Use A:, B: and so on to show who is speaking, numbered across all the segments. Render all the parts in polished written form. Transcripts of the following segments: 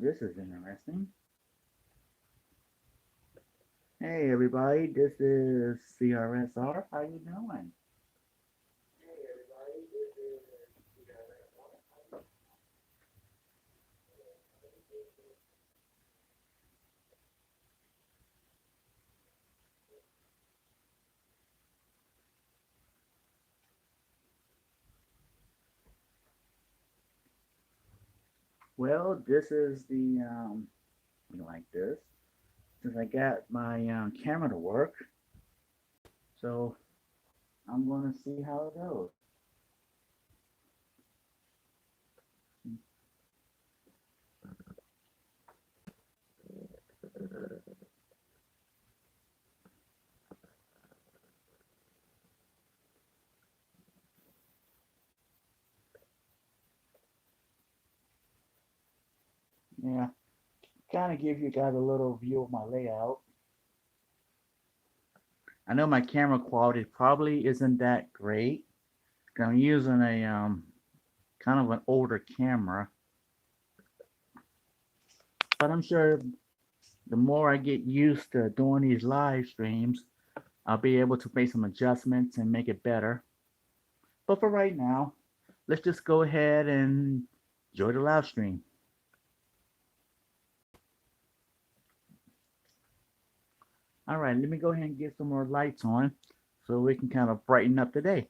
A: This is interesting. Hey everybody, this is CRSR. How you doing? Well, this is the like this. Since I got my camera to work, so I'm gonna see how it goes. Yeah, kind of give you guys a little view of my layout. I know my camera quality probably isn't that great. I'm using a kind of an older camera, but I'm sure the more I get used to doing these live streams, I'll be able to make some adjustments and make it better. But for right now, let's just go ahead and enjoy the live stream. All right, let me go ahead and get some more lights on so we can kind of brighten up the day.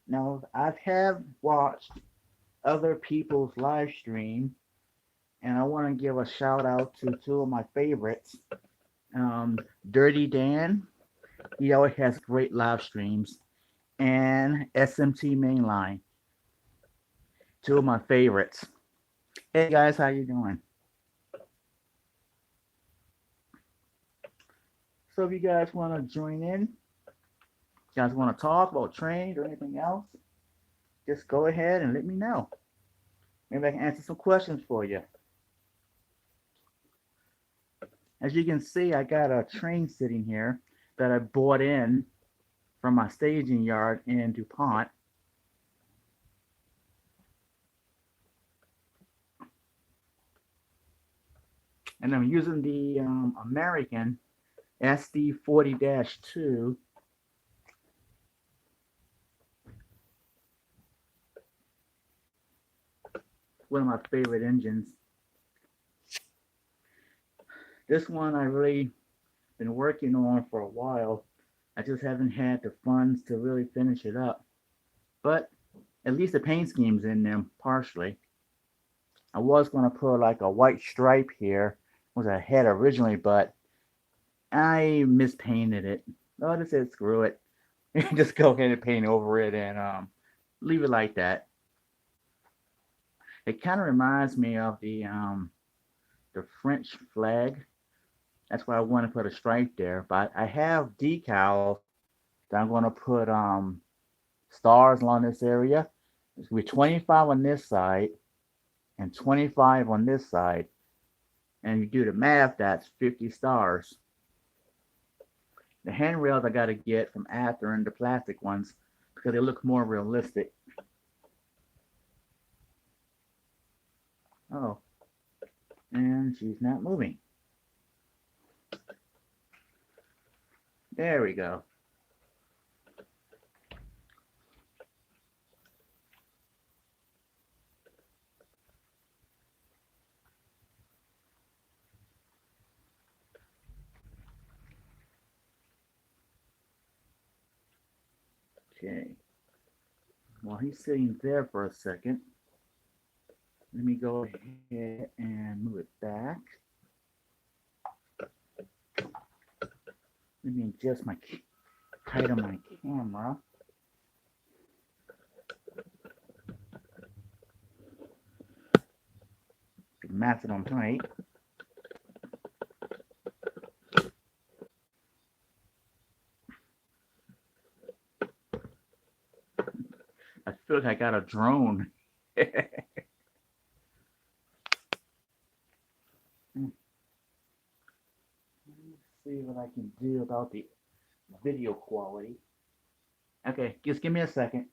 A: Now, I have watched other people's live stream, and I want to give a shout out to two of my favorites. Dirty Dan, he always has great live streams, and SMT Mainline, two of my favorites. Hey guys, how you doing? So if you guys want to join in, you guys want to talk about trade or anything else, just go ahead and let me know. Maybe I can answer some questions for you. As you can see, I got a train sitting here that I bought in from my staging yard in DuPont. And I'm using the American SD40-2, one of my favorite engines. This one I really been working on for a while. I just haven't had the funds to really finish it up. But at least the paint scheme's in them partially. I was gonna put like a white stripe here, was a head originally, but I mispainted it. So I just said screw it. Just go ahead and paint over it and leave it like that. It kind of reminds me of the French flag. That's why I want to put a stripe there. But I have decals that I'm going to put stars along this area. It's going to be 25 on this side and 25 on this side. And you do the math, that's 50 stars. The handrails I got to get from Ather and the plastic ones because they look more realistic. Oh, and she's not moving. There we go. Okay. While he's sitting there for a second, Let me go ahead and move it back. Let me adjust my height of my camera. Maximum height. I feel like I got a drone. See what I can do about the video quality. Okay, just give me a second.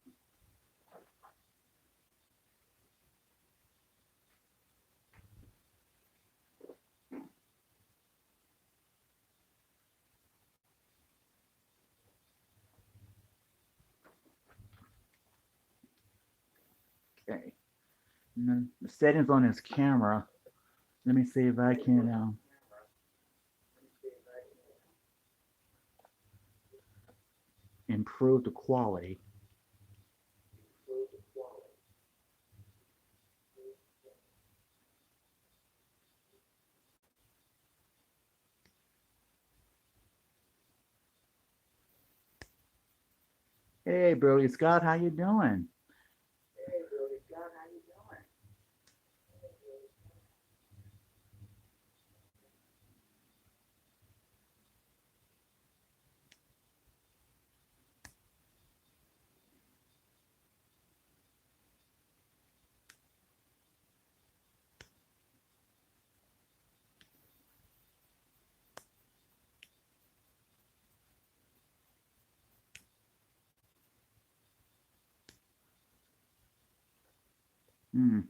A: Okay. And then the settings on this camera. Let me see if I can improve the quality. Hey, Brody Scott, how you doing? Hmm.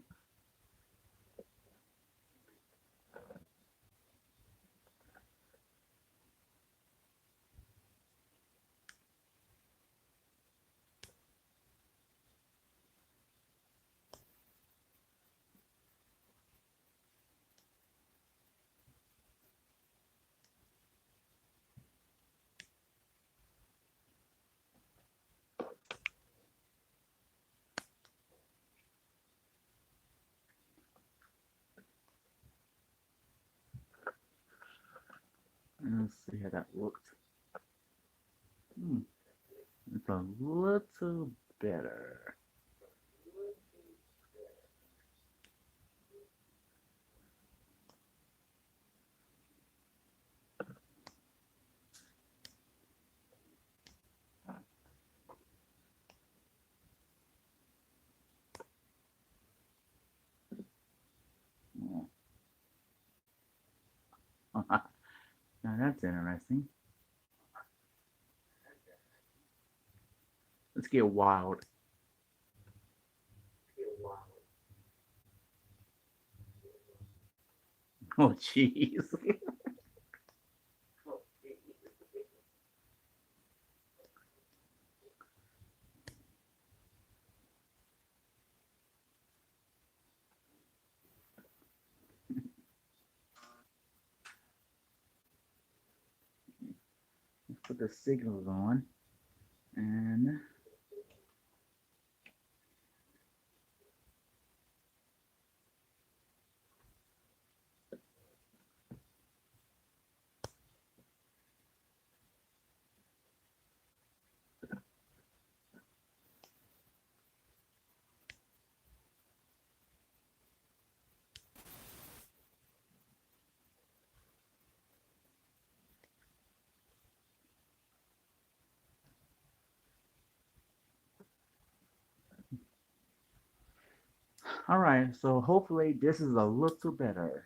A: Let's see how that looks. Hmm. It's a little better. Now that's interesting. Let's get wild. Oh, jeez. Let's put the signals on. And all right, so hopefully this is a little better.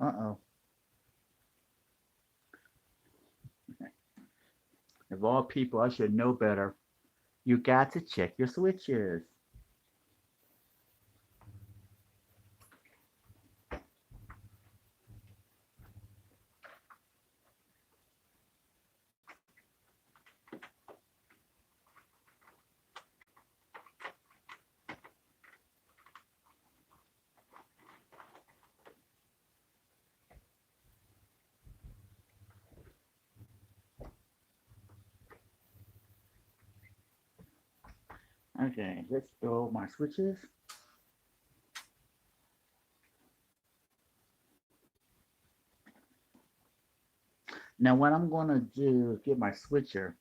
A: Uh-oh. Of all people, I should know better. You got to check your switches. Okay, let's throw my switches. Now, what I'm going to do is get my switcher.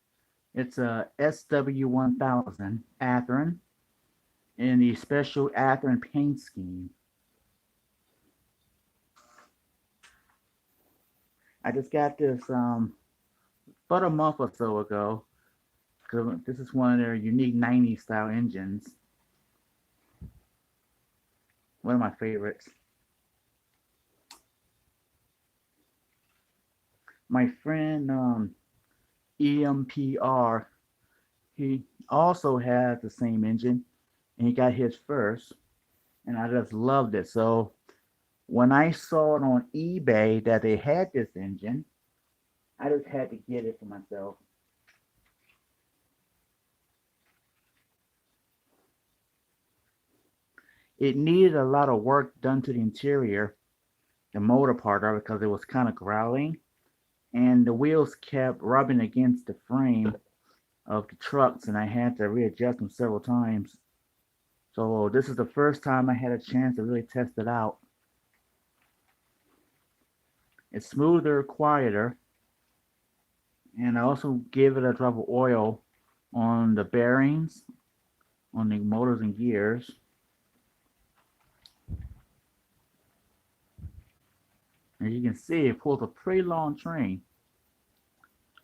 A: It's a SW1000 Atherin in the special Atherin paint scheme. I just got this about a month or so ago. This is one of their unique 90s style engines. One of my favorites. My friend EMPR, he also has the same engine, and he got his first, and I just loved it. So when I saw it on eBay that they had this engine, I just had to get it for myself. It needed a lot of work done to the interior, the motor part of it, because it was kind of growling, and the wheels kept rubbing against the frame of the trucks, and I had to readjust them several times. So this is the first time I had a chance to really test it out. It's smoother, quieter, and I also gave it a drop of oil on the bearings, on the motors and gears. As you can see, it pulls a pretty long train.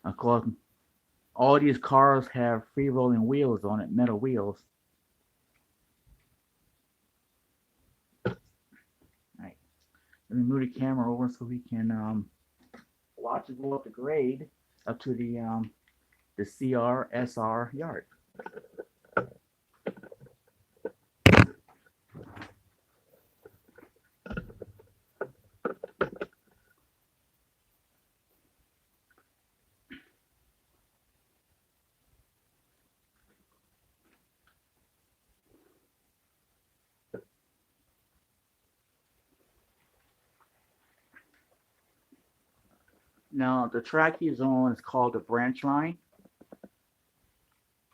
A: Of course, all these cars have free rolling wheels on it, metal wheels. All right, let me move the camera over so we can watch it go up the grade up to the CRSR yard. Now the track he's on is called the branch line,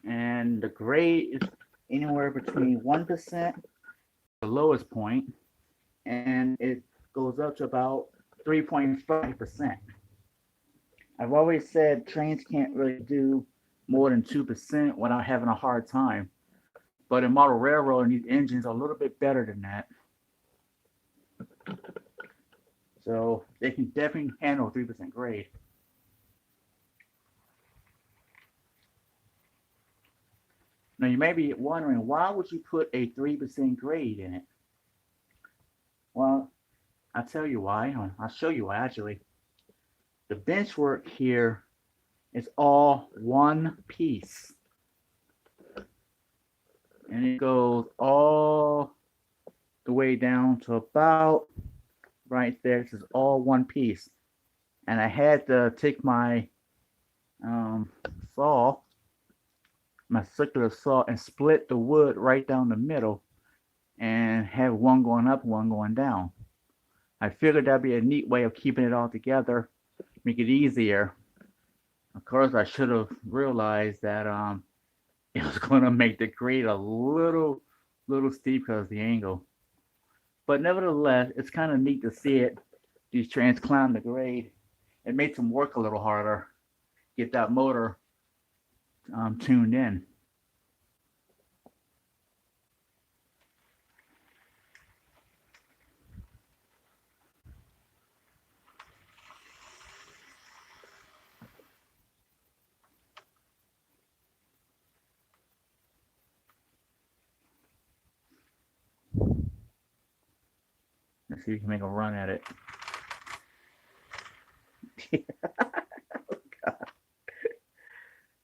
A: and the grade is anywhere between 1%, the lowest point, and it goes up to about 3.5%. I've always said trains can't really do more than 2% without having a hard time. But in model railroad, these engines are a little bit better than that. So they can definitely handle 3% grade. Now you may be wondering, why would you put a 3% grade in it? Well, I'll tell you why. I'll show you why actually. The bench work here is all one piece. And it goes all the way down to about right there. This is all one piece. And I had to take my saw, my circular saw, and split the wood right down the middle and have one going up, one going down. I figured that'd be a neat way of keeping it all together, make it easier. Of course, I should have realized that it was going to make the grade a little steep because of the angle. But nevertheless, it's kind of neat to see it. These trains climb the grade. It makes them work a little harder. Get that motor tuned in. Let's see if we can make a run at it.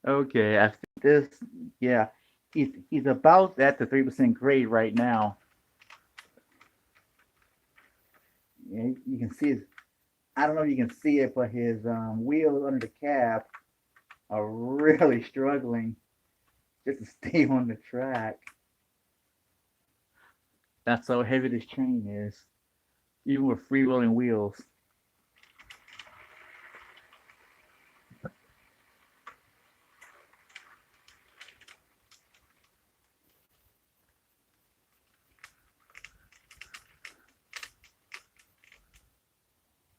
A: Okay, I think this. Yeah, he's about at the 3% grade right now. Yeah, you can see his. I don't know if you can see it, but his wheels under the cab are really struggling just to stay on the track. That's how heavy this train is, even with freewheeling wheels.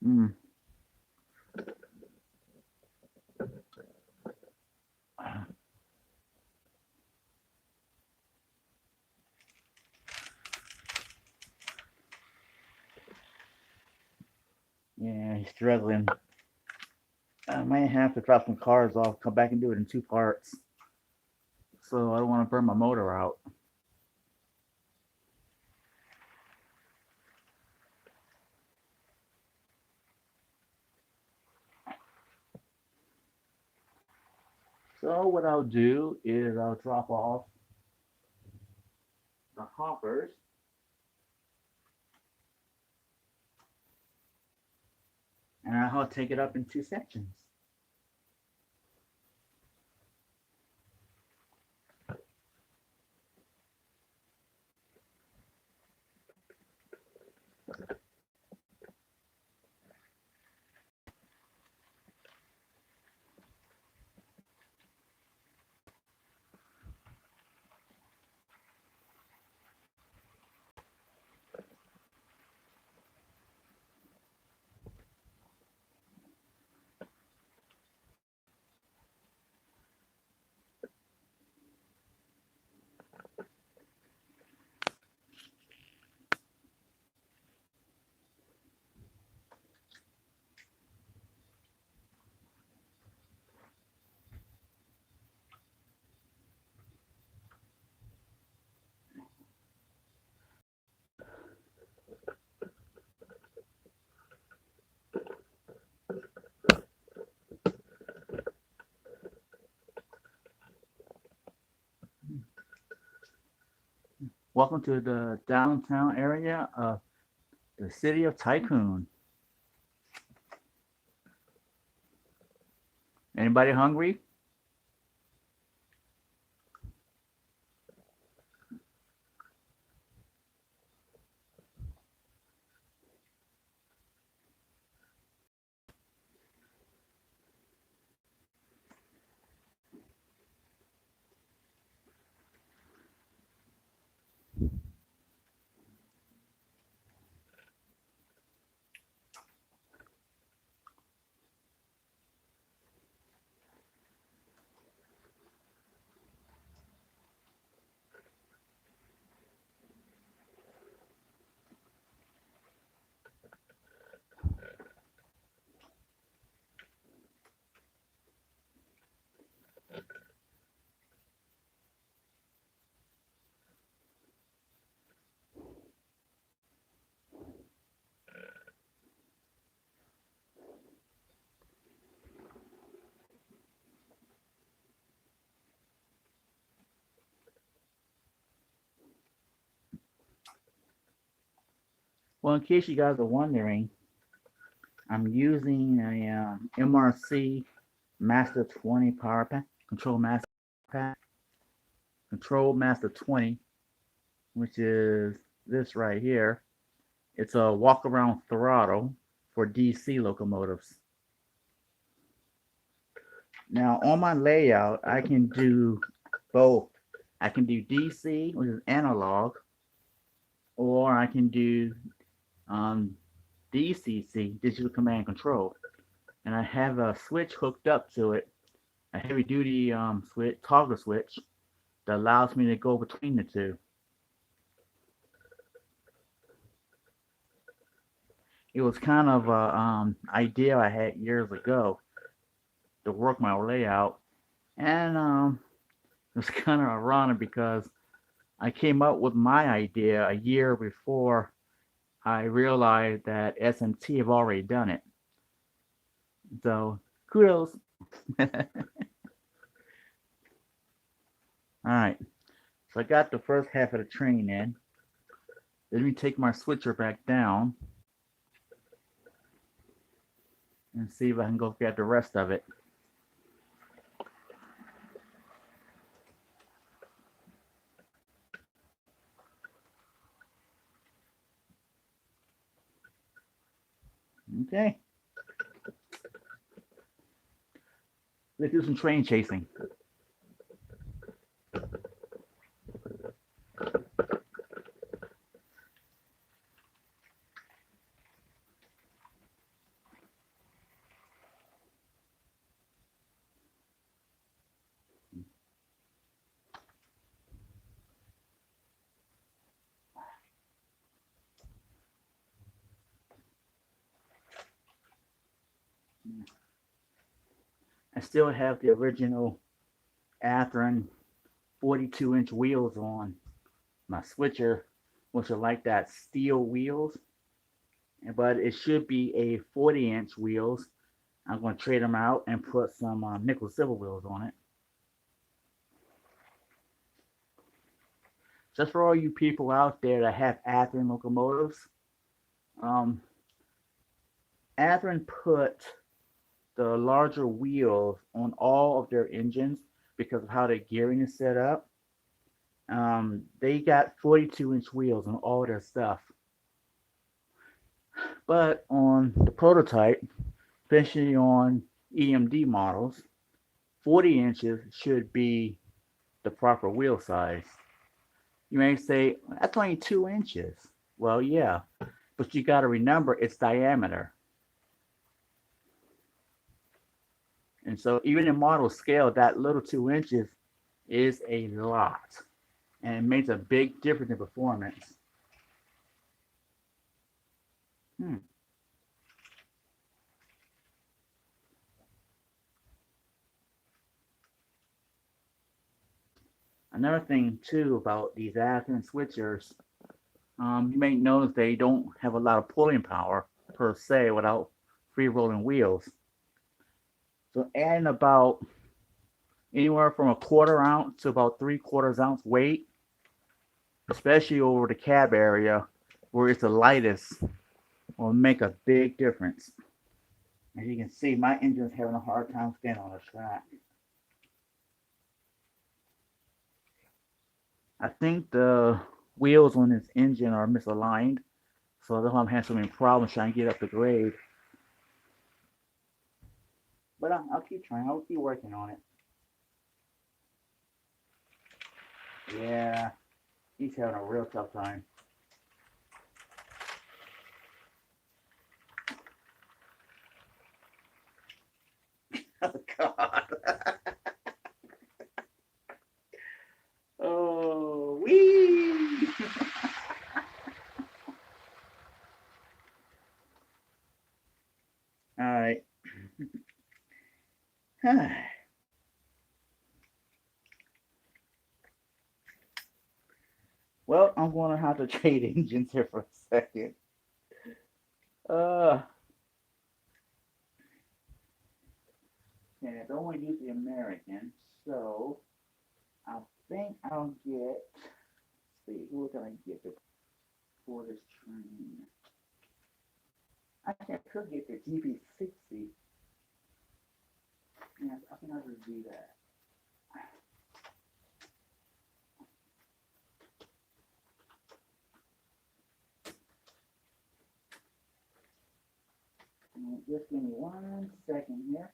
A: Mm. Yeah, he's struggling. I might have to drop some cars off, come back and do it in two parts. So I don't want to burn my motor out. So what I'll do is I'll drop off the hoppers and I'll take it up in two sections. Welcome to the downtown area of the city of Tycoon. Anybody hungry? Well, in case you guys are wondering, I'm using a MRC Master 20 power pack, pack, Control Master 20, which is this right here. It's a walk around throttle for DC locomotives. Now, on my layout, I can do both. I can do DC, which is analog, or I can do um, DCC, digital command control. And I have a switch hooked up to it, a heavy duty switch, toggle switch, that allows me to go between the two. It was kind of a idea I had years ago to work my layout, and it was kind of ironic because I came up with my idea a year before I realized that SMT have already done it. So kudos. All right. So I got the first half of the train in. Let me take my switcher back down and see if I can go get the rest of it. Okay. Let's do some train chasing. I still have the original Athearn 42-inch wheels on my switcher, which are like that steel wheels, but it should be a 40-inch wheels. I'm going to trade them out and put some nickel silver wheels on it. Just for all you people out there that have Athearn locomotives, um, Athearn put the larger wheels on all of their engines because of how their gearing is set up. They got 42-inch wheels on all their stuff. But on the prototype, especially on EMD models, 40 inches should be the proper wheel size. You may say, that's only 2 inches. Well, yeah, but you got to remember its diameter. And so, even in model scale, that little 2 inches is a lot. And it makes a big difference in performance. Hmm. Another thing, too, about these Athearn switchers, you may notice they don't have a lot of pulling power per se without free rolling wheels. So, adding about anywhere from a quarter ounce to about 3/4 ounce weight, especially over the cab area where it's the lightest, will make a big difference. As you can see, my engine's having a hard time staying on the track. I think the wheels on this engine are misaligned, so that's why I'm having so many problems trying to get up the grade. But I'll keep trying. I'll keep working on it. Yeah, he's having a real tough time. Oh God. Oh, wee. All right. Well, I'm gonna have to trade engines here for a second. Uh, and I don't want to use the American, so I think I'll get. Let's see, who can I get for this train? I think I could get the GB60. Yeah, I think I'll just do that. Just give me 1 second here.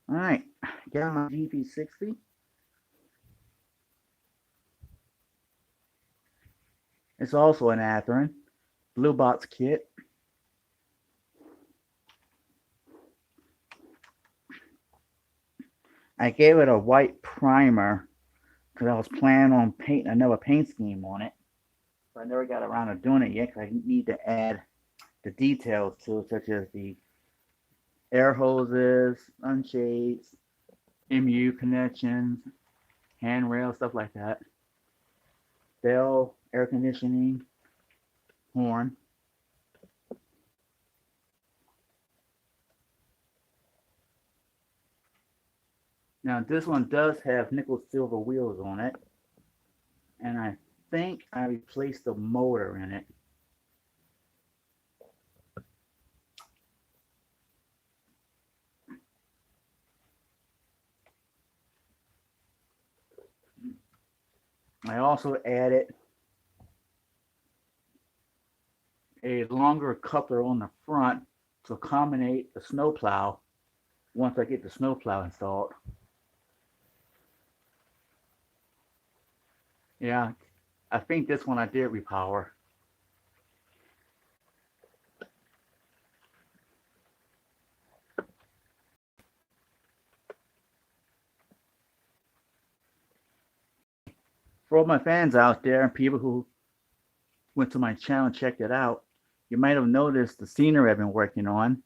A: All right, got my GP60. It's also an Athearn Blue Box kit. I gave it a white primer because I was planning on painting another paint scheme on it. But I never got around to doing it yet because I need to add the details to it, such as the air hoses, sunshades, MU connections, handrail, stuff like that. Bell, air conditioning, horn. Now this one does have nickel silver wheels on it, and I think I replaced the motor in it. I also added a longer coupler on the front to accommodate the snowplow once I get the snowplow installed. Yeah, I think this one I did repower. For all my fans out there and people who went to my channel and checked it out, you might have noticed the scenery I've been working on.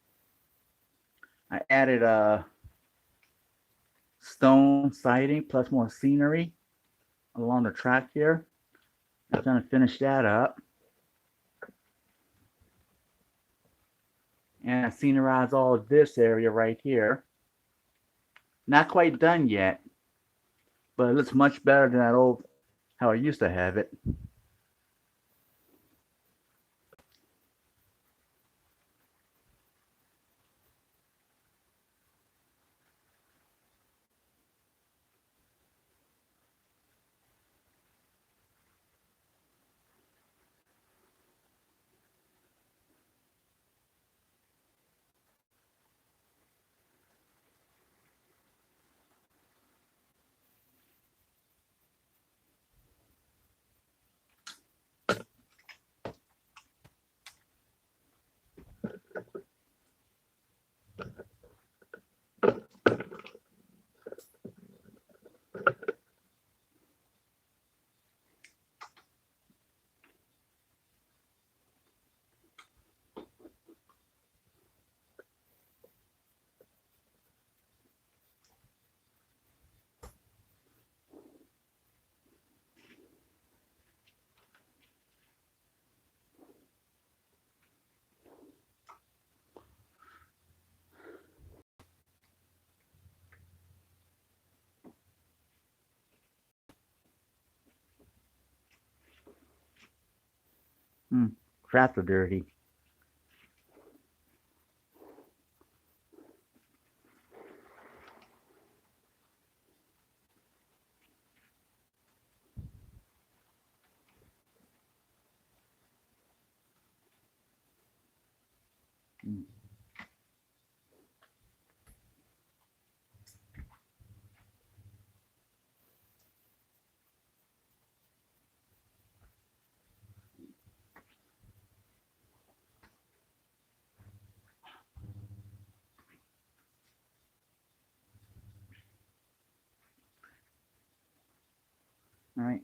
A: I added a stone siding plus more scenery along the track here. I'm trying to finish that up. And I scenerize all of this area right here. Not quite done yet, but it looks much better than that old how I used to have it. Hmm, crap are dirty. Hmm. All right.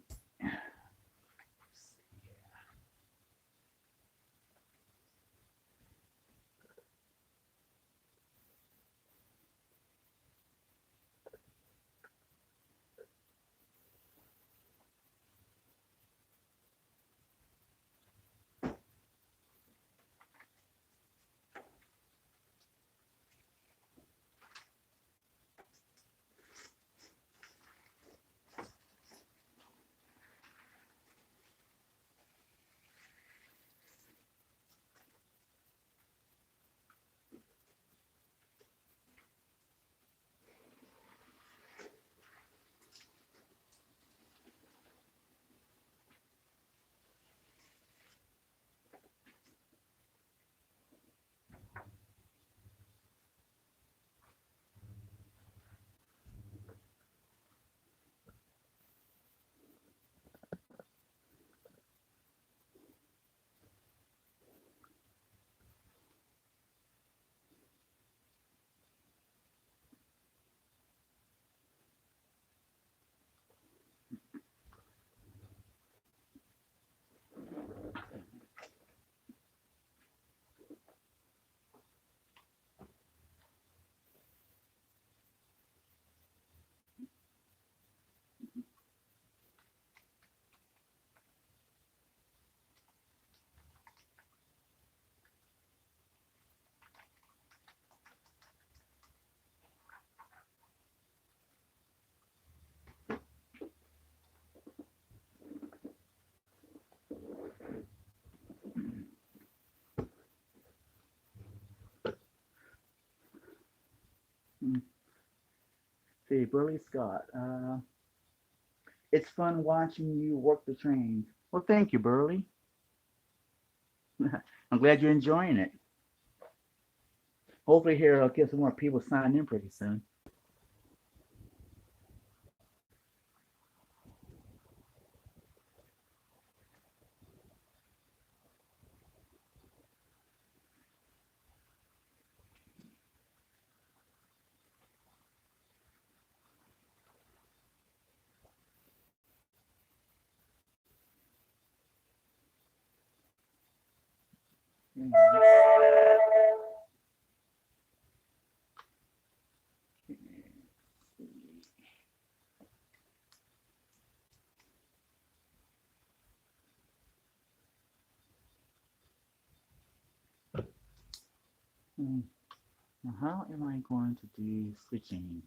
A: See, Burley Scott. It's fun watching you work the trains. Well, thank you, Burley. I'm glad you're enjoying it. Hopefully, here I'll get some more people sign in pretty soon. Hmm. Now, how am I going to do switching?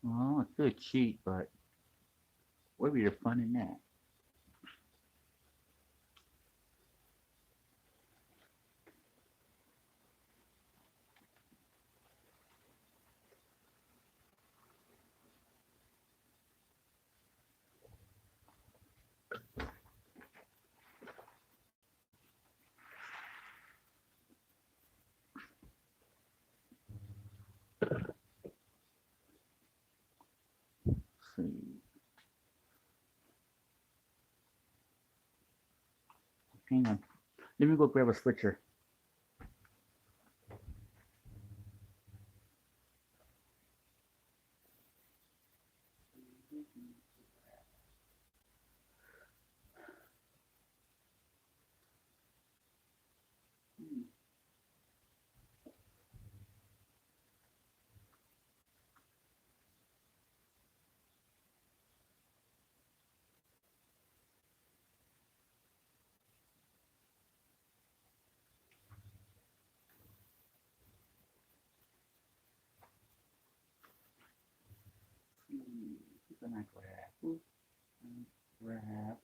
A: Well, I could cheat, but what would be the fun in that? Let's see. Hang on. Let me go grab a switcher. What can I grab? Grab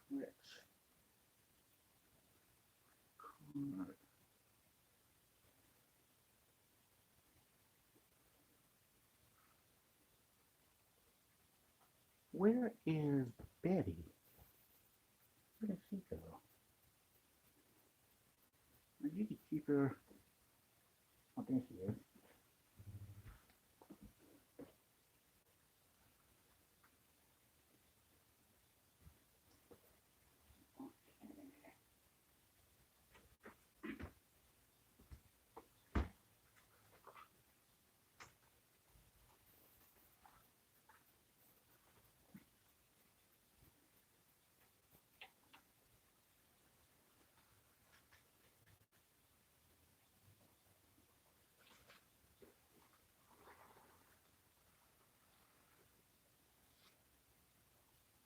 A: switch. Where is Betty? Where did she go? I need to keep her. Oh, there she is.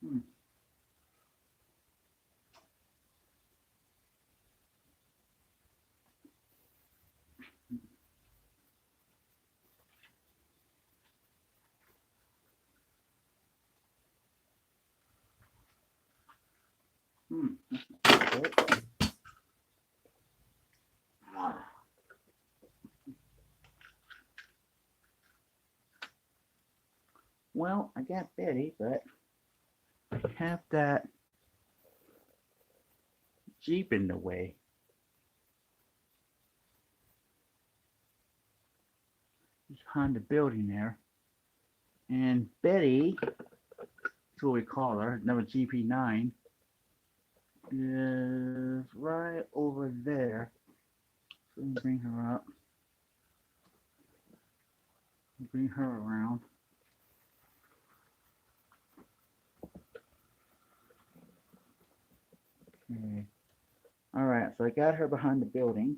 A: Hmm. Hmm. Okay. Well, I got Betty, but I have that Jeep in the way behind the building there. And Betty, that's what we call her, number GP9, is right over there. So let me bring her up, bring her around. Okay. All right, so I got her behind the building.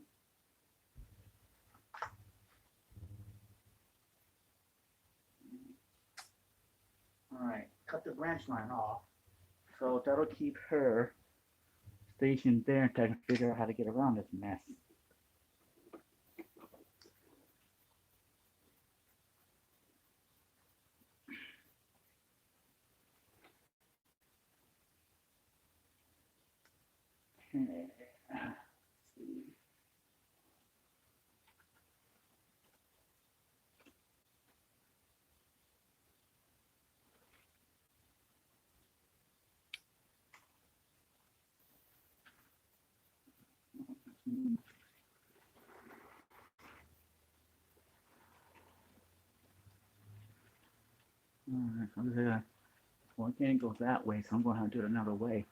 A: All right, cut the branch line off. So that'll keep her stationed there until I can figure out how to get around this mess. Okay. Let's see. Alright, well, I can't go that way, so I'm going to have to do it another way.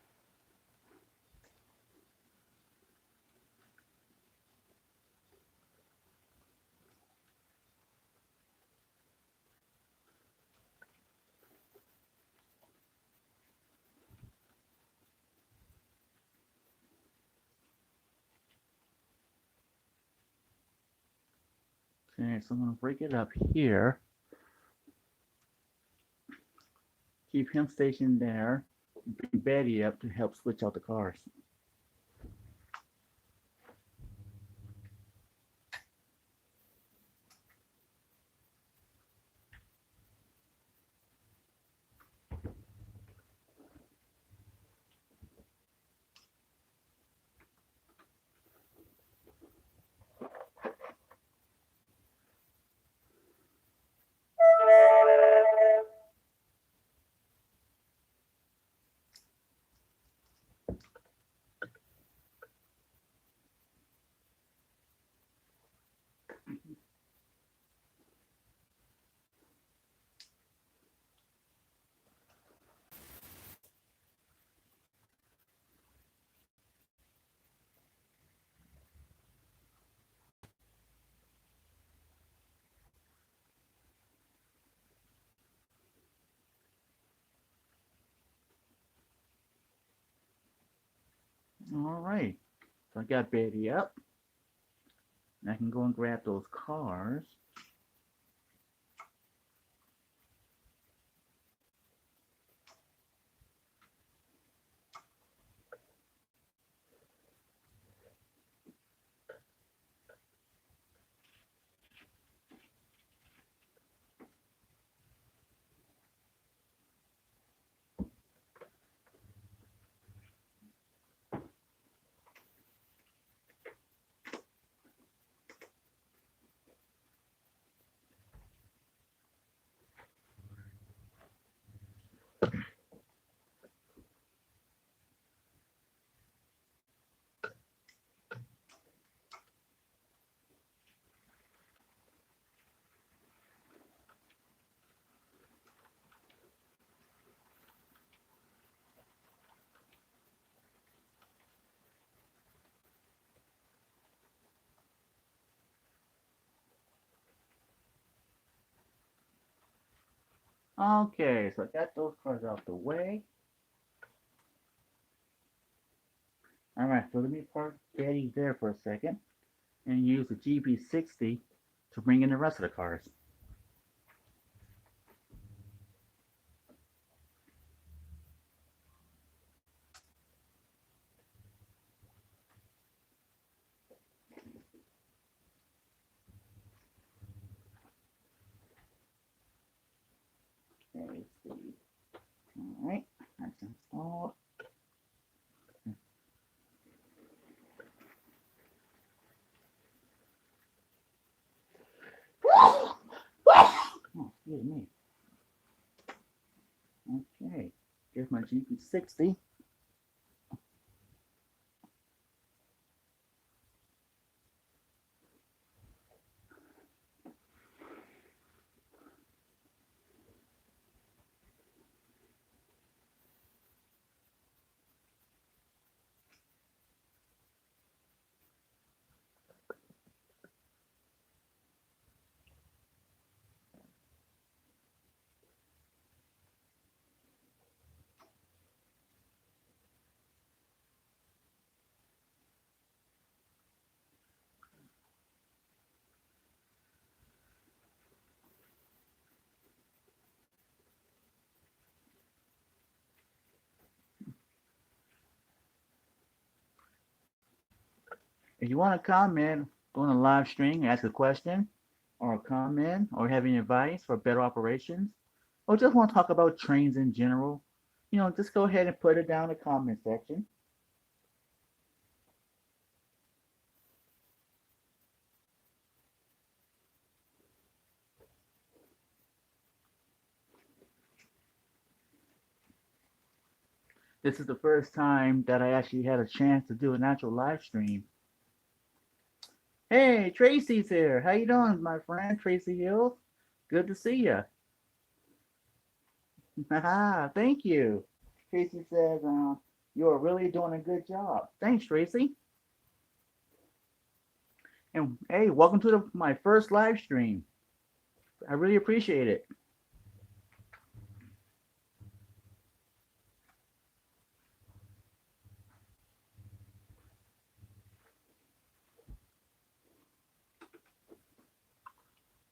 A: Okay, so I'm going to break it up here. Keep him stationed there. Bring Betty up to help switch out the cars. All right. So I got Betty up. And I can go and grab those cars. Okay, so I got those cars out the way. All right, so let me park Betty there for a second and use the GB60 to bring in the rest of the cars. Okay, let's see. All right, that's installed. Oh, excuse me. Okay, here's my GP60. If you want to comment, go on the live stream, ask a question, or comment, or have any advice for better operations, or just want to talk about trains in general, just go ahead and put it down in the comment section. This is the first time that I actually had a chance to do an actual live stream. Hey, Tracy's here. How you doing, my friend Tracy Hill? Good to see you. Haha, thank you. Tracy says, you're really doing a good job. Thanks, Tracy. And hey, welcome to my first live stream. I really appreciate it.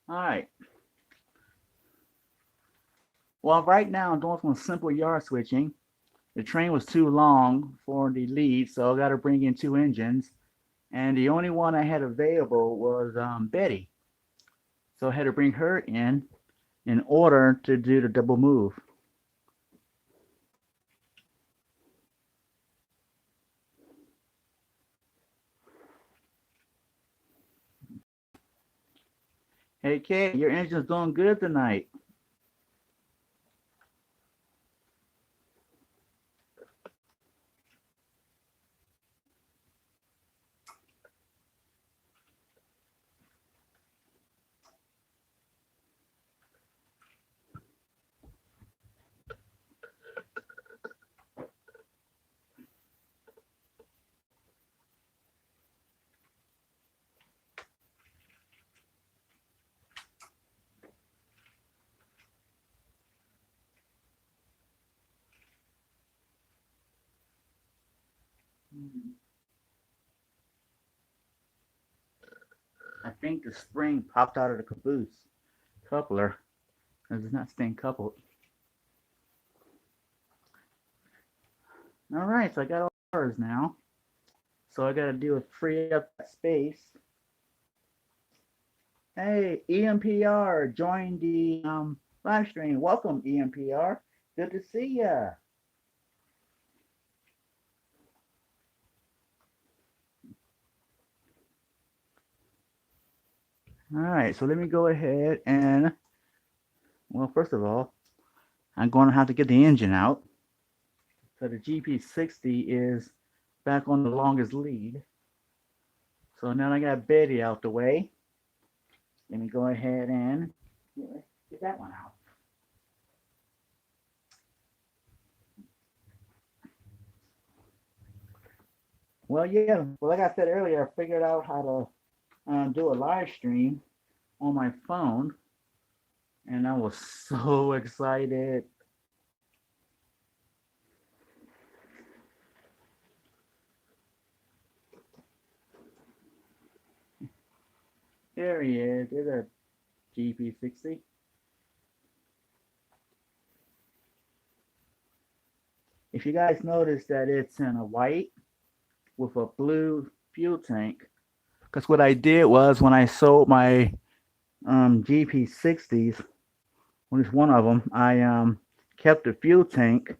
A: All right. Well, right now I'm doing some simple yard switching. The train was too long for the lead, so I got to bring in two engines. And the only one I had available was Betty. So I had to bring her in order to do the double move. Hey, Kate, your engine's doing good tonight. I think the spring popped out of the caboose coupler because it's not staying coupled. All right, so I got all ours now. So I got to do is free up that space. Hey, EMPR, join the live stream. Welcome, EMPR. Good to see ya. All right, so let me go ahead and, well, first of all, I'm going to have to get the engine out. So the GP60 is back on the longest lead. So now I got Betty out the way. Let me go ahead and get that one out. Well, yeah, well, like I said earlier, I figured out how to do a live stream on my phone, and I was so excited. There he is. There's a GP60. If you guys notice that it's in a white with a blue fuel tank, because what I did was when I sold my GP60s, at least one of them, I kept the fuel tank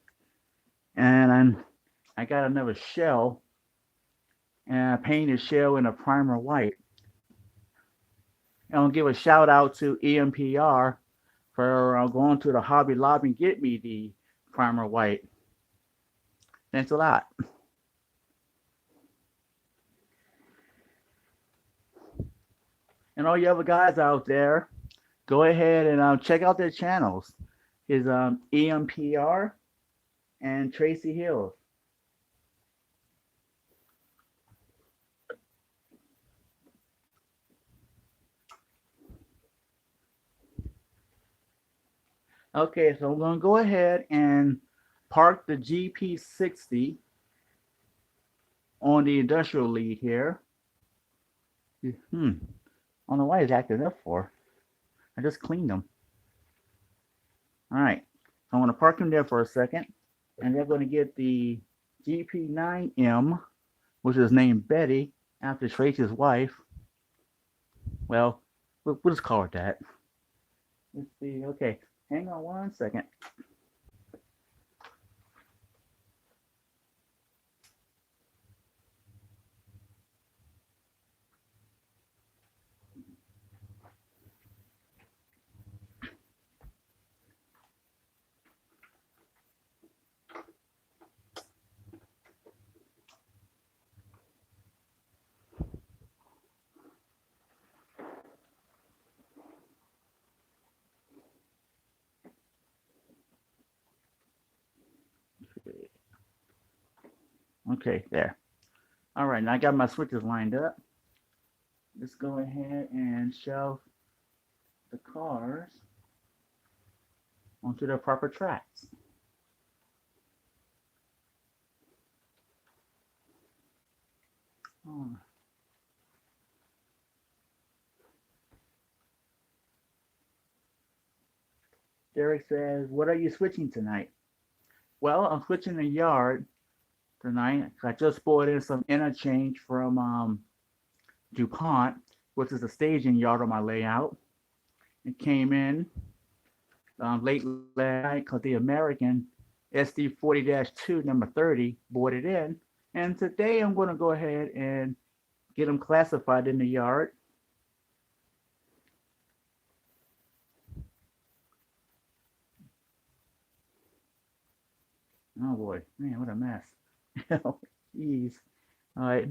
A: and I got another shell and I painted shell in a primer white. And I'll give a shout out to EMPR for going to the Hobby Lobby and get me the primer white. Thanks a lot. And all you other guys out there, go ahead and check out their channels. Is EMPR and Tracy Hills. Okay, so I'm going to go ahead and park the GP60 on the industrial lead here. I don't know why it's acting up for. I just cleaned them. All right, so I'm going to park them there for a second, and they're going to get the GP9M, which is named Betty after Tracy's wife. Well, we'll just call it that. Let's see. Okay, hang on one second. Okay, there. All right, now I got my switches lined up. Let's go ahead and shove the cars onto their proper tracks. Oh. Derek says, "What are you switching tonight?" Well, I'm switching the yard tonight. I just bought in some interchange from DuPont, which is a staging yard on my layout. It came in late last night because the American SD 40-2 number 30 bought it in. And today I'm going to go ahead and get them classified in the yard. Oh boy, man, what a mess. Jeez. All right.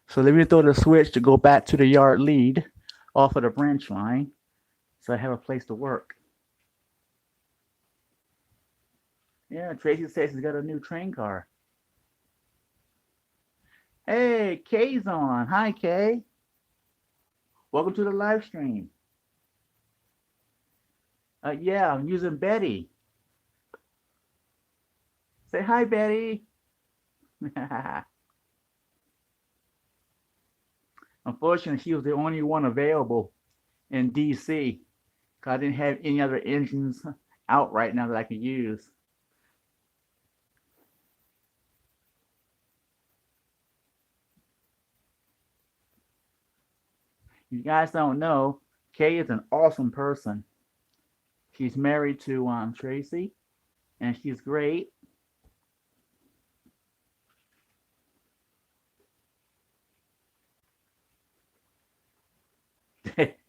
A: So let me throw the switch to go back to the yard lead off of the branch line so I have a place to work. Yeah, Tracy says she's got a new train car. Hey, Kay's on. Hi, Kay. Welcome to the live stream. Yeah, I'm using Betty. Say hi, Betty. Unfortunately, she was the only one available in DC. I didn't have any other engines out right now that I could use. You guys don't know, Kay is an awesome person. She's married to Tracy, and she's great.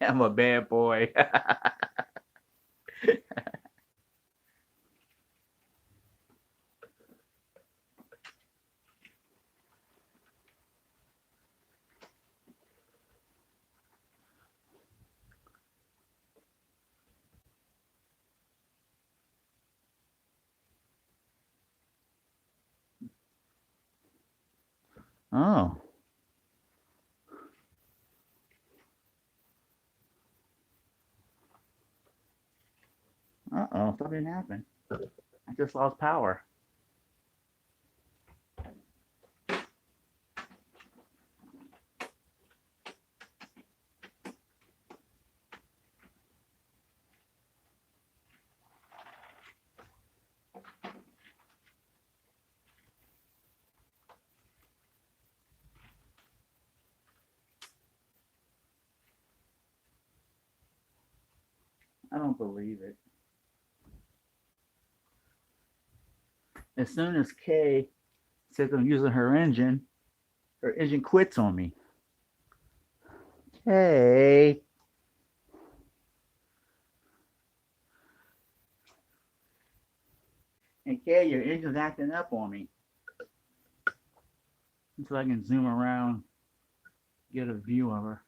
A: I'm a bad boy. Oh, uh-oh, something happened. I just lost power. I don't believe it. As soon as Kay says I'm using her engine quits on me. Hey, and Kay, your engine's acting up on me. Until I can zoom around, get a view of her.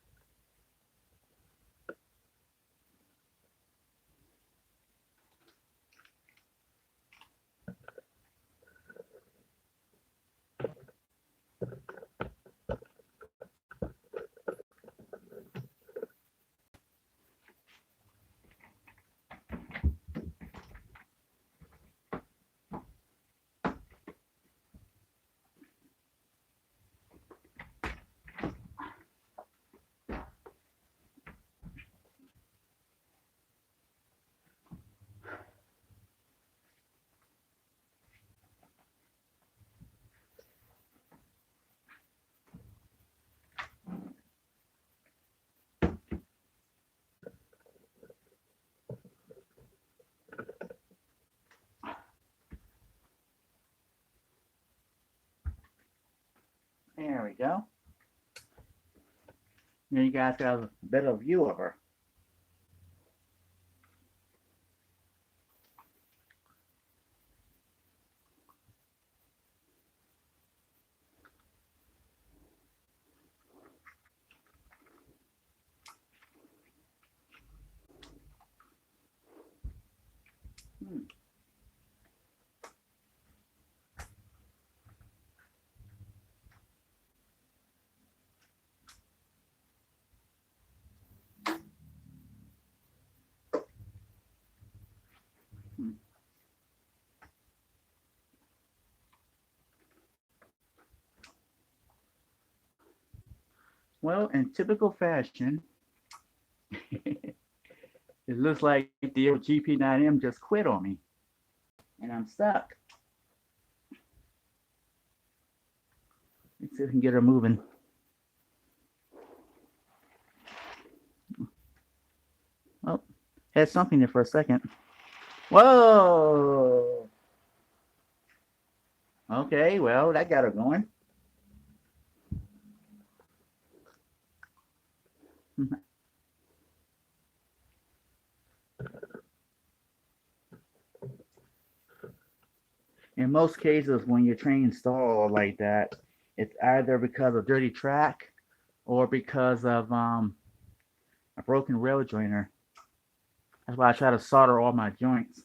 A: There we go. Now you guys got a better view of her. Well, in typical fashion, it looks like the old GP9M just quit on me, and I'm stuck. Let's see if we can get her moving. Oh, had something there for a second. Whoa! Okay, well, that got her going. In most cases, when your train stalls like that, it's either because of dirty track or because of a broken rail joiner. That's why I try to solder all my joints.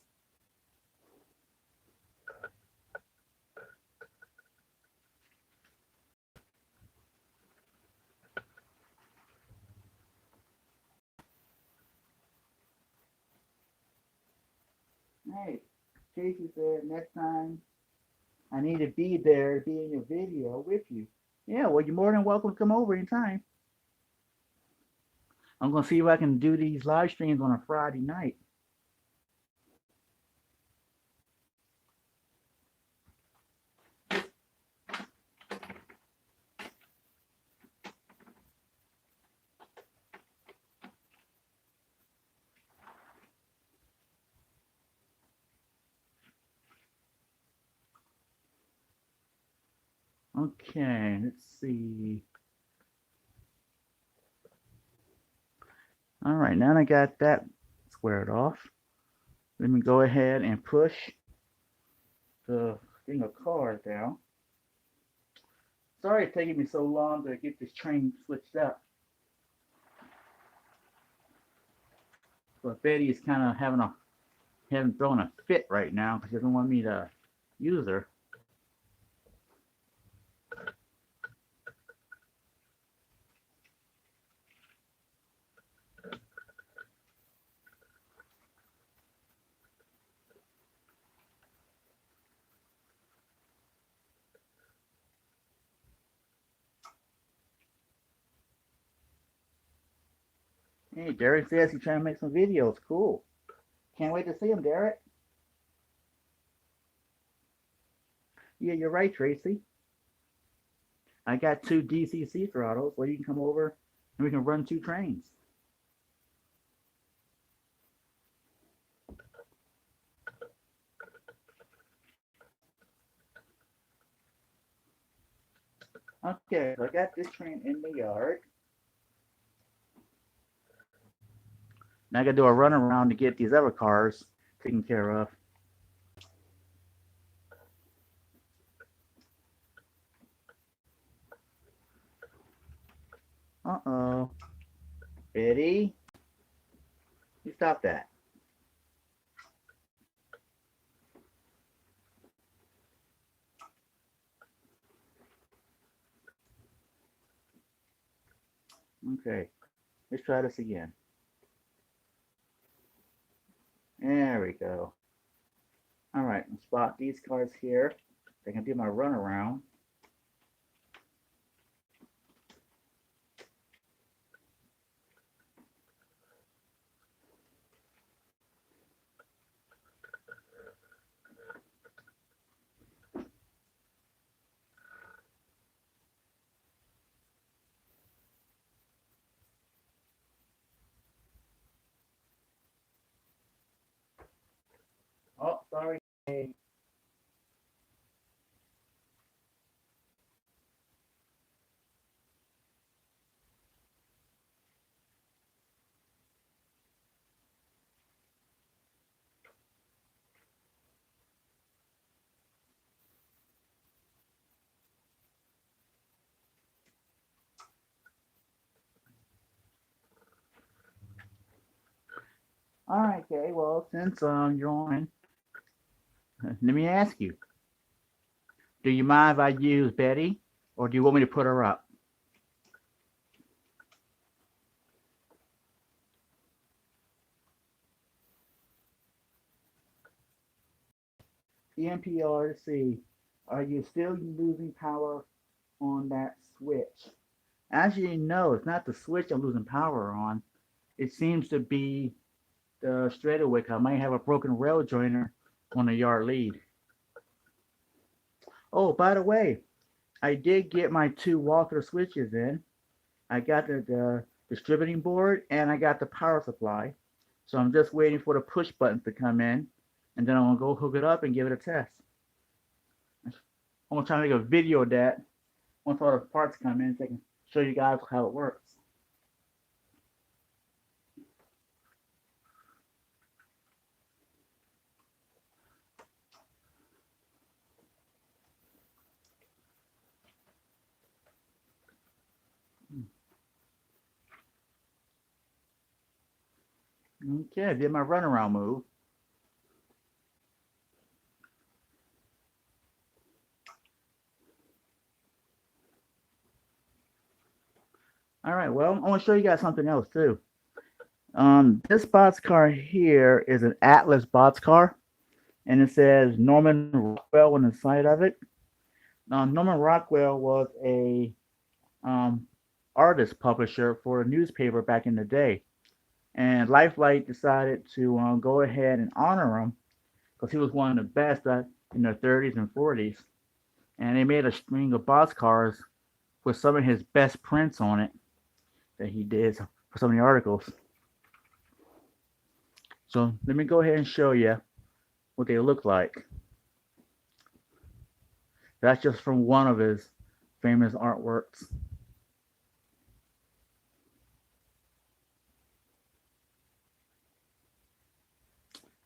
A: Hey, Casey said next time I need to be there, be in your video with you. Yeah, well, you're more than welcome to come over anytime. I'm gonna see if I can do these live streams on a Friday night. Okay, let's see. All right, now I got that squared off. Let me go ahead and push the thing of cars down. Sorry it's taking me so long to get this train switched up. But Betty is kind of having thrown a fit right now because she doesn't want me to use her. Hey, Derek says he's trying to make some videos. Cool. Can't wait to see him, Derek. Yeah, you're right, Tracy. I got two DCC throttles where you can come over and we can run two trains. Okay, so I got this train in the yard. Now I got to do a run around to get these other cars taken care of. Uh-oh. Betty, you stop that. Okay, let's try this again. There we go. All right, I'll spot these cars here. I can do my run around. Oh, sorry. All right, okay. Well, since you're on, let me ask you: do you mind if I use Betty, or do you want me to put her up? EMPRC, are you still losing power on that switch? Actually, no, it's not the switch I'm losing power on. It seems to be the straightaway. I might have a broken rail joiner on the yard lead. Oh, by the way, I did get my two Walther switches in. I got the distributing board and I got the power supply. So I'm just waiting for the push buttons to come in, and then I'm gonna go hook it up and give it a test. I'm gonna try to make a video of that once all the parts come in, so I can show you guys how it works. Okay, I did my runaround move. All right, well, I want to show you guys something else too. This box car here is an Atlas box car, and it says Norman Rockwell on the side of it. Norman Rockwell was a um, artist publisher for a newspaper back in the day, and Lifelight decided to go ahead and honor him because he was one of the best in the 30s and 40s, and they made a string of box cars with some of his best prints on it that he did for some of the articles. So let me go ahead and show you what they look like. That's just from one of his famous artworks.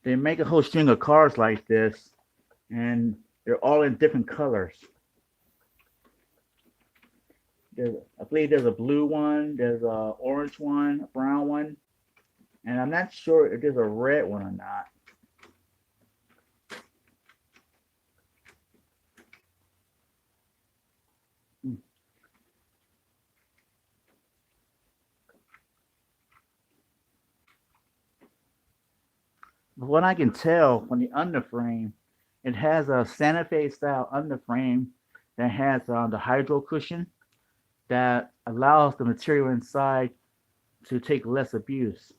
A: They make a whole string of cars like this, and they're all in different colors. I believe there's a blue one, there's a orange one, a brown one, and I'm not sure if there's a red one or not. But what I can tell from the underframe, it has a Santa Fe style underframe that has the hydro cushion that allows the material inside to take less abuse.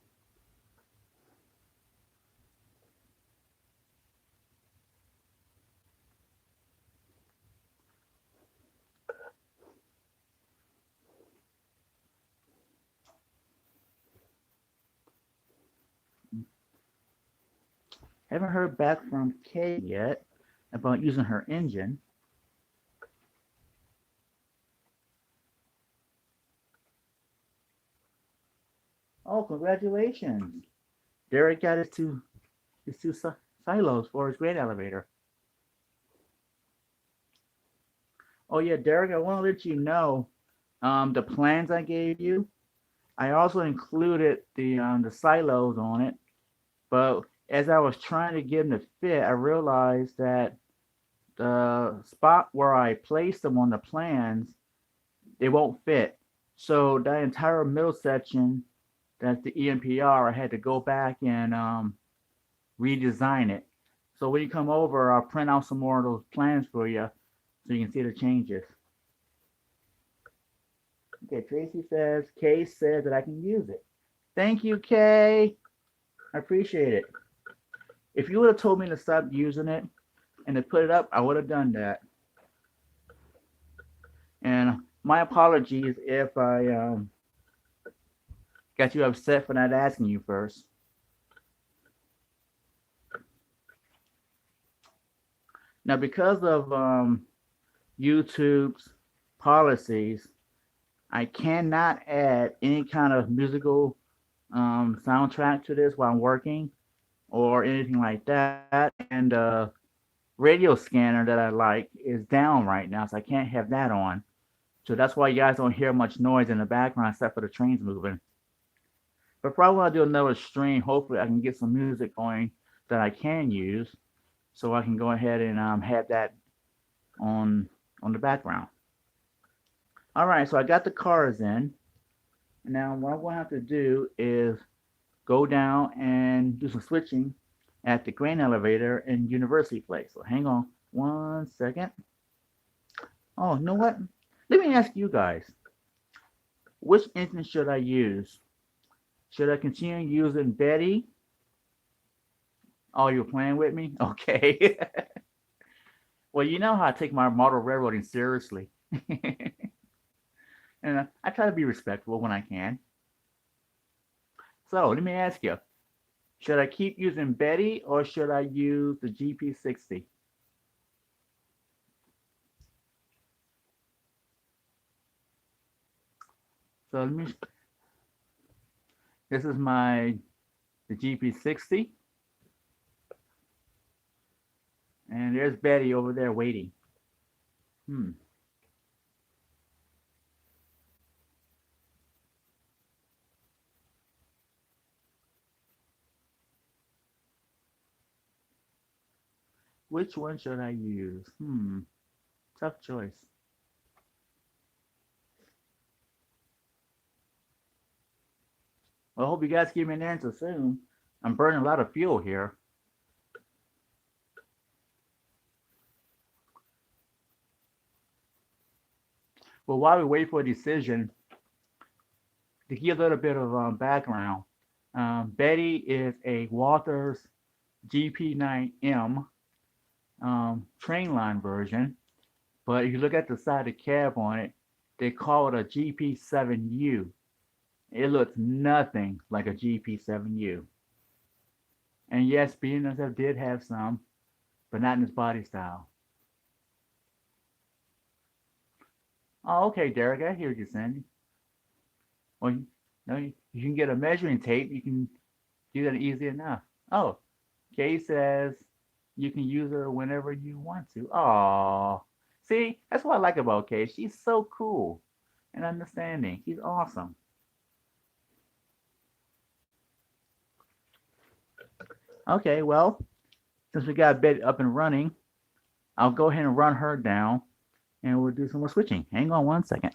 A: Haven't heard back from Kay yet about using her engine. Oh, congratulations! Derek got his two silos for his grain elevator. Oh yeah, Derek, I want to let you know the plans I gave you. I also included the silos on it, but as I was trying to get them to fit, I realized that the spot where I placed them on the plans, they won't fit. So that entire middle section, that's the EMPR, I had to go back and redesign it. So when you come over, I'll print out some more of those plans for you so you can see the changes. Okay, Tracy says, Kay says that I can use it. Thank you, Kay. I appreciate it. If you would have told me to stop using it and to put it up, I would have done that. And my apologies if I got you upset for not asking you first. Now, because of YouTube's policies, I cannot add any kind of musical soundtrack to this while I'm working or anything like that. And radio scanner that I like is down right now, so I can't have that on. So that's why you guys don't hear much noise in the background except for the trains moving. But probably when I do another stream, hopefully I can get some music going that I can use, so I can go ahead and have that on the background. All right, so I got the cars in. Now what I'm going to have to do is go down and do some switching at the grain elevator in University Place. So hang on 1 second. Oh, you know what? Let me ask you guys. Which engine should I use? Should I continue using Betty? Oh, you're playing with me? Okay. Well, you know how I take my model railroading seriously. And I try to be respectful when I can. So let me ask you, should I keep using Betty or should I use the GP60? So this is the GP60, and there's Betty over there waiting. Hmm. Which one should I use? Tough choice. Well, I hope you guys give me an answer soon. I'm burning a lot of fuel here. Well, while we wait for a decision, to give a little bit of background, Betty is a Walthers GP9M train line version, but if you look at the side of the cab on it, they call it a GP7U. It looks nothing like a GP7U. And yes, BNSF did have some, but not in this body style. Oh, okay, Derek, I hear you saying. Well, you can get a measuring tape. You can do that easy enough. Oh, Kay says you can use her whenever you want to. Oh, see, that's what I like about Kay. She's so cool and understanding. She's awesome. Okay, well, since we got Betty up and running, I'll go ahead and run her down and we'll do some more switching. Hang on one second.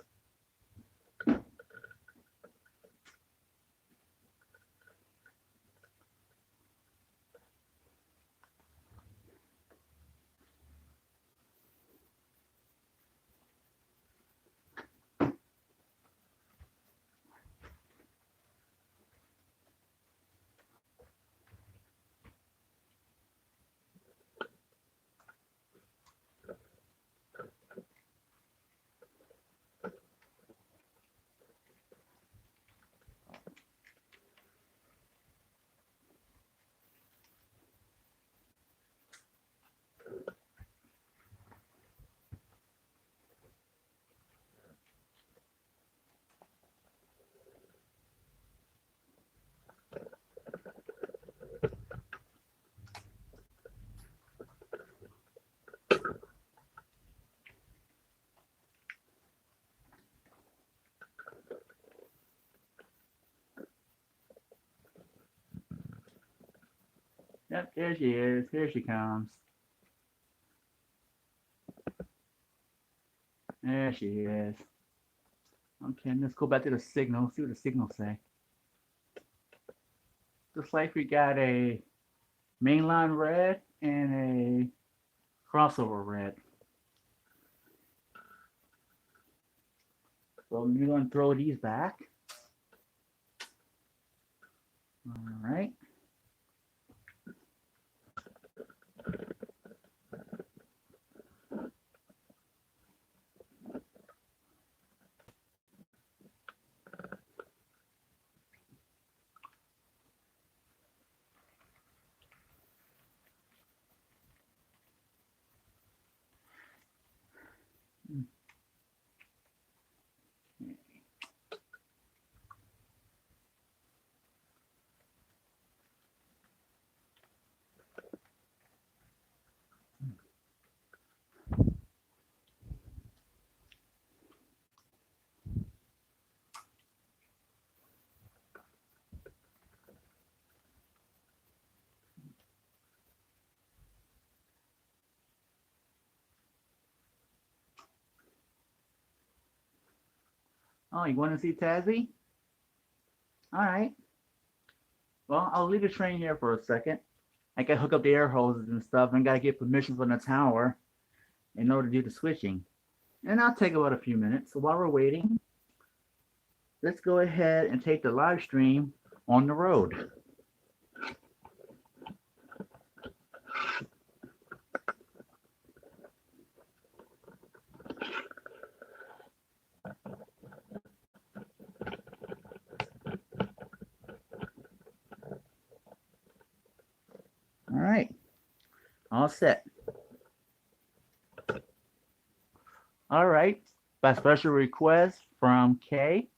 A: Yep, there she is. Here she comes. There she is. Okay, let's go back to the signal. See what the signal say. Looks like we got a mainline red and a crossover red. So we're going to throw these back. All right. Oh, you want to see Tazzy? All right. Well, I'll leave the train here for a second. I got to hook up the air hoses and stuff and got to get permission from the tower in order to do the switching. And I'll take about a few minutes. So while we're waiting, let's go ahead and take the live stream on the road. All right, all set. All right, by special request from Kay,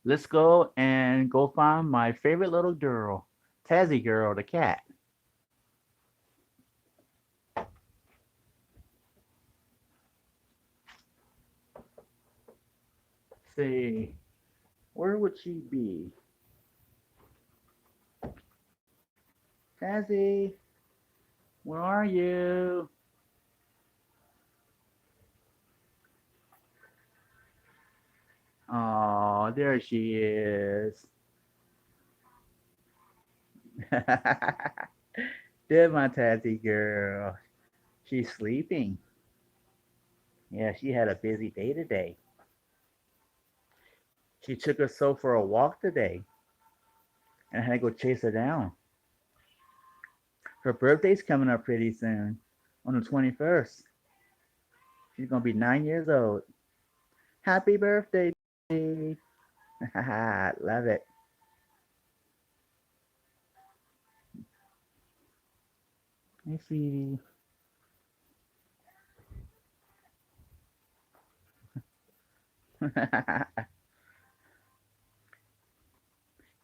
A: let's go and go find my favorite little girl, Tazzy Girl, the cat. Let's see, where would she be? Tazzy, where are you? Oh, there she is. There's my Tazzy girl. She's sleeping. Yeah, she had a busy day today. She took us so for a walk today, and I had to go chase her down. Her birthday's coming up pretty soon, on the 21st. She's gonna be 9 years old. Happy birthday, Tazzy. Love it. Hey, sweetie.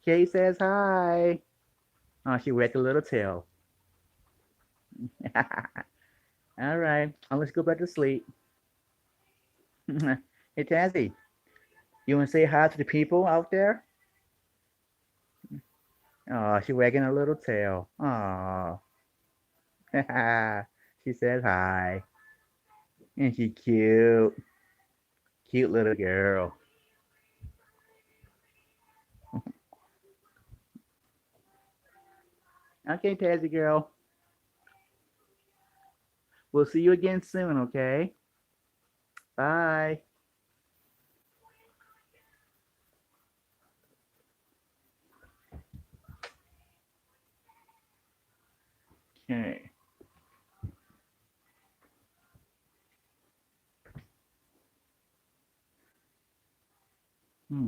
A: Kay says hi. Oh, she wagged a little tail. All right, let's go back to sleep. Hey, Tazzy, you want to say hi to the people out there? Oh, she wagging her little tail. Oh, she said hi. And she cute. Cute little girl. Okay, Tazzy girl. We'll see you again soon, okay? Bye. Okay. Hmm.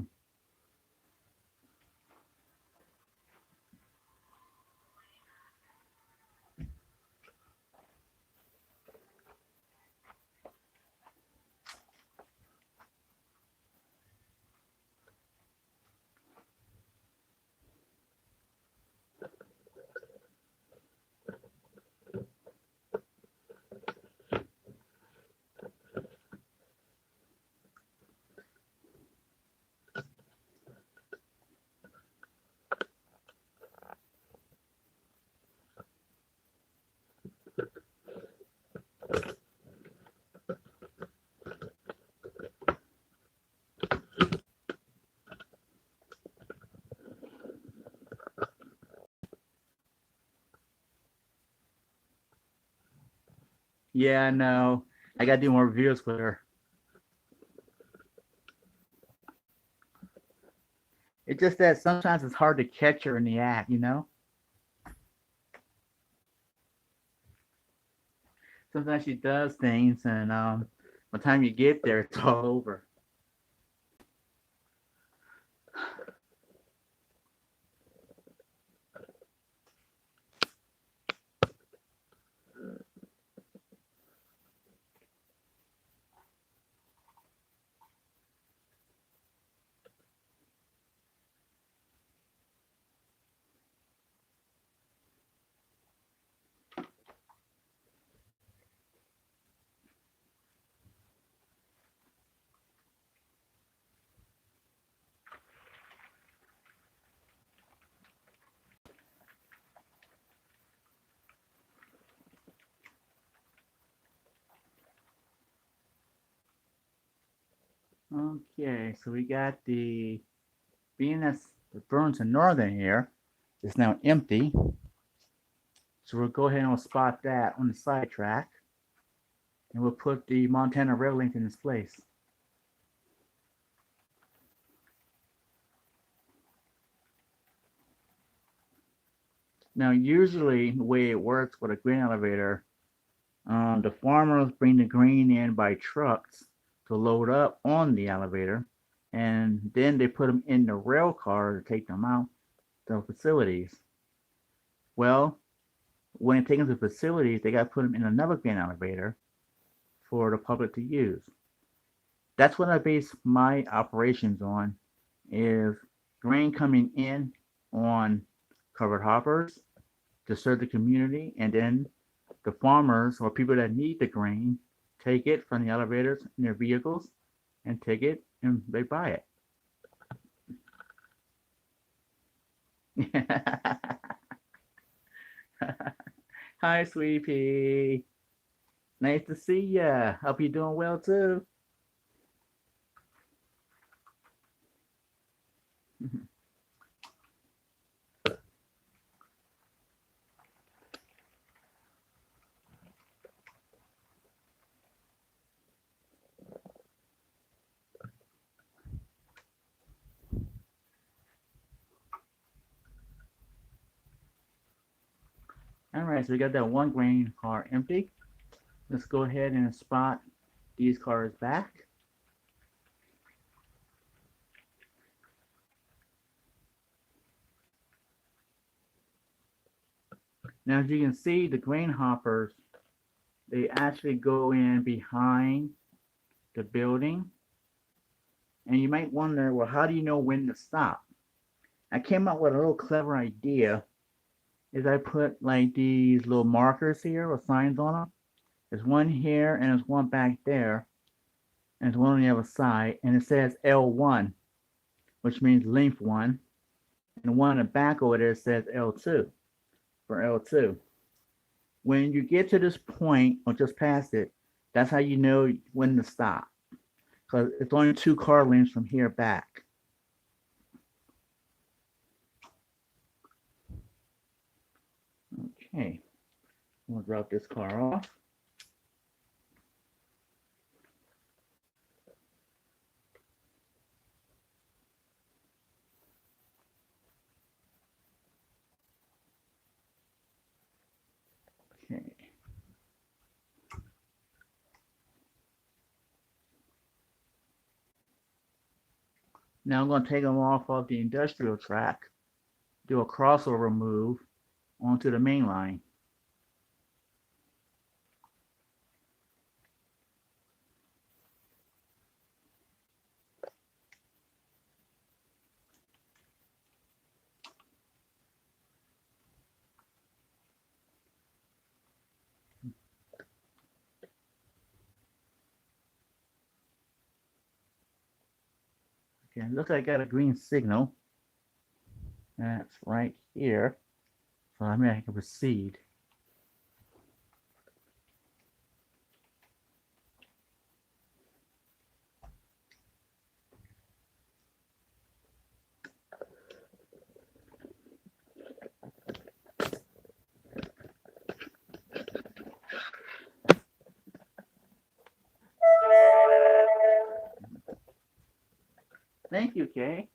A: Yeah, I know. I gotta do more videos with her. It's just that sometimes it's hard to catch her in the act. Sometimes she does things, and by the time you get there, it's all over. Okay, so we got being that the Burlington Northern here is now empty, so we'll go ahead and we'll spot that on the side track, and we'll put the Montana Rail Link in its place. Now, usually the way it works with a grain elevator, the farmers bring the grain in by trucks to load up on the elevator, and then they put them in the rail car to take them out to facilities. Well, when they take them to facilities, they got to put them in another grain elevator for the public to use. That's what I base my operations on is grain coming in on covered hoppers to serve the community, and then the farmers or people that need the grain take it from the elevators in their vehicles and take it and they buy it. Hi, sweetie pea. Nice to see ya. Hope you're doing well too. All right, so we got that one grain car empty. Let's go ahead and spot these cars back. Now, as you can see, the grain hoppers, they actually go in behind the building. And you might wonder, well, how do you know when to stop? I came up with a little clever idea is I put like these little markers here with signs on them. There's one here and there's one back there. And there's one on the other side. And it says L1, which means length 1. And the one in the back over there says L2 for L2. When you get to this point or just past it, that's how you know when to stop. Because it's only 2 car lengths from here back. Okay, I'm gonna drop this car off. Okay. Now I'm going to take them off of the industrial track, do a crossover move onto the main line. Okay, looks like I got a green signal. That's right here. So I mean I can proceed. Thank you, Kay.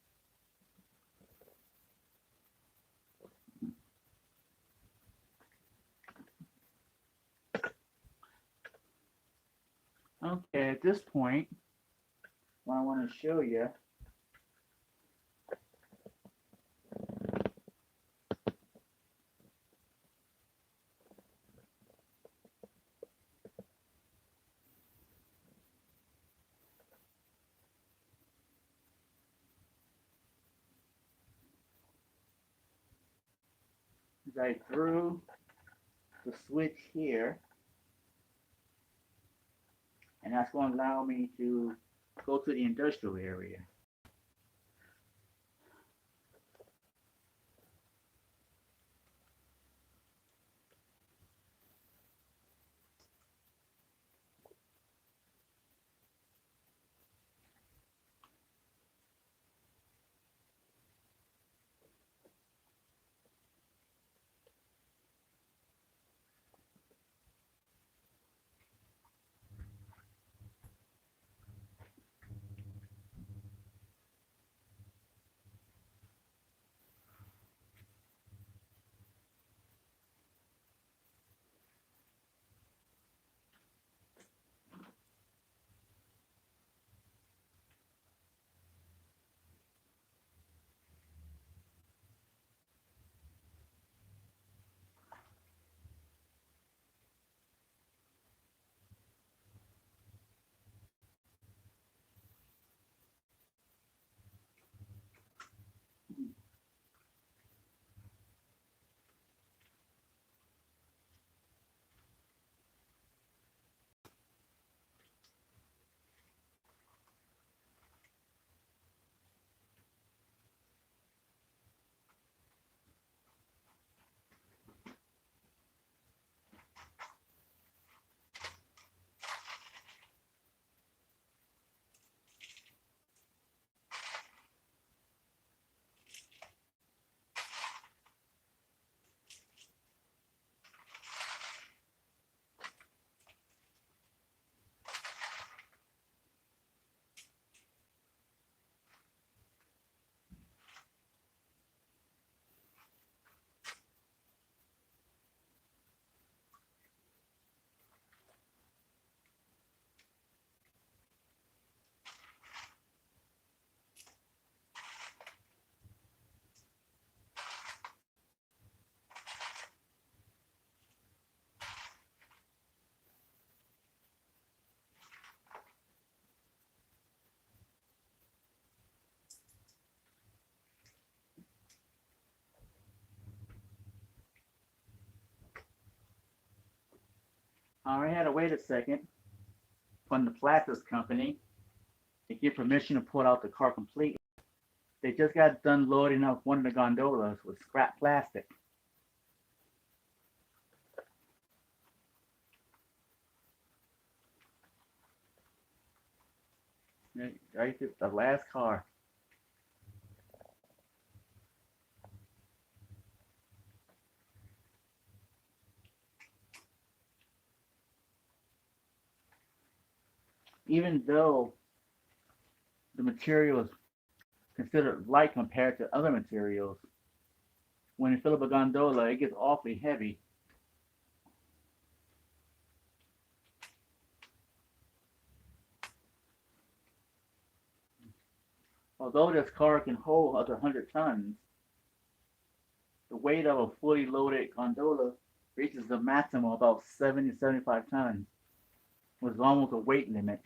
A: Okay, at this point, what I want to show you is I threw the switch here, and that's going to allow me to go to the industrial area. I had to wait a second from the plastics company to get permission to pull out the car completely. They just got done loading up one of the gondolas with scrap plastic. Right, the last car. Even though the material is considered light compared to other materials, when you fill up a gondola, it gets awfully heavy. Although this car can hold up to 100 tons, the weight of a fully loaded gondola reaches a maximum of about 70 to 75 tons, which is almost a weight limit.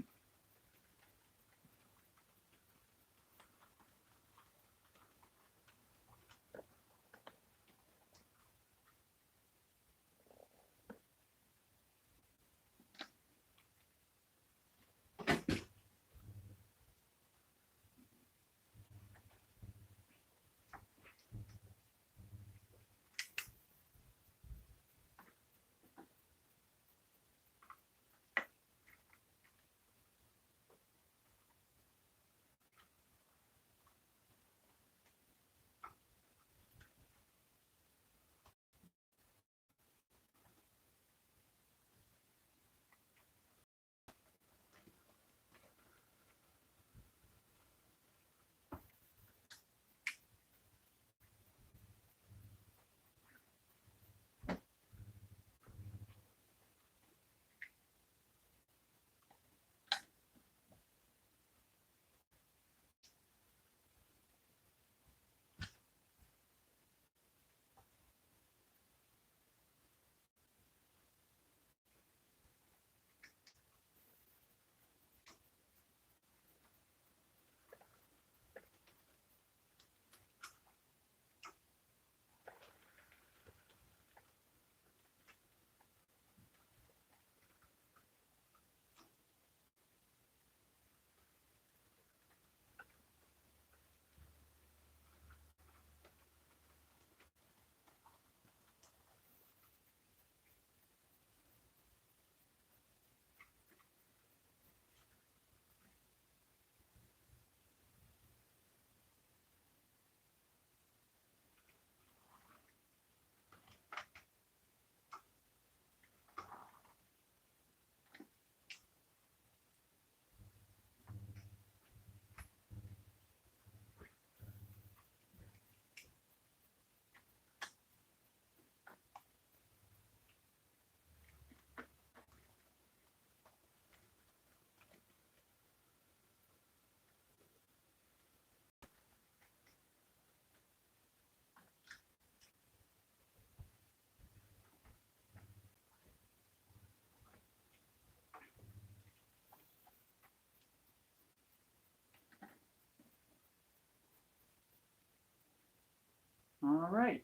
A: All right.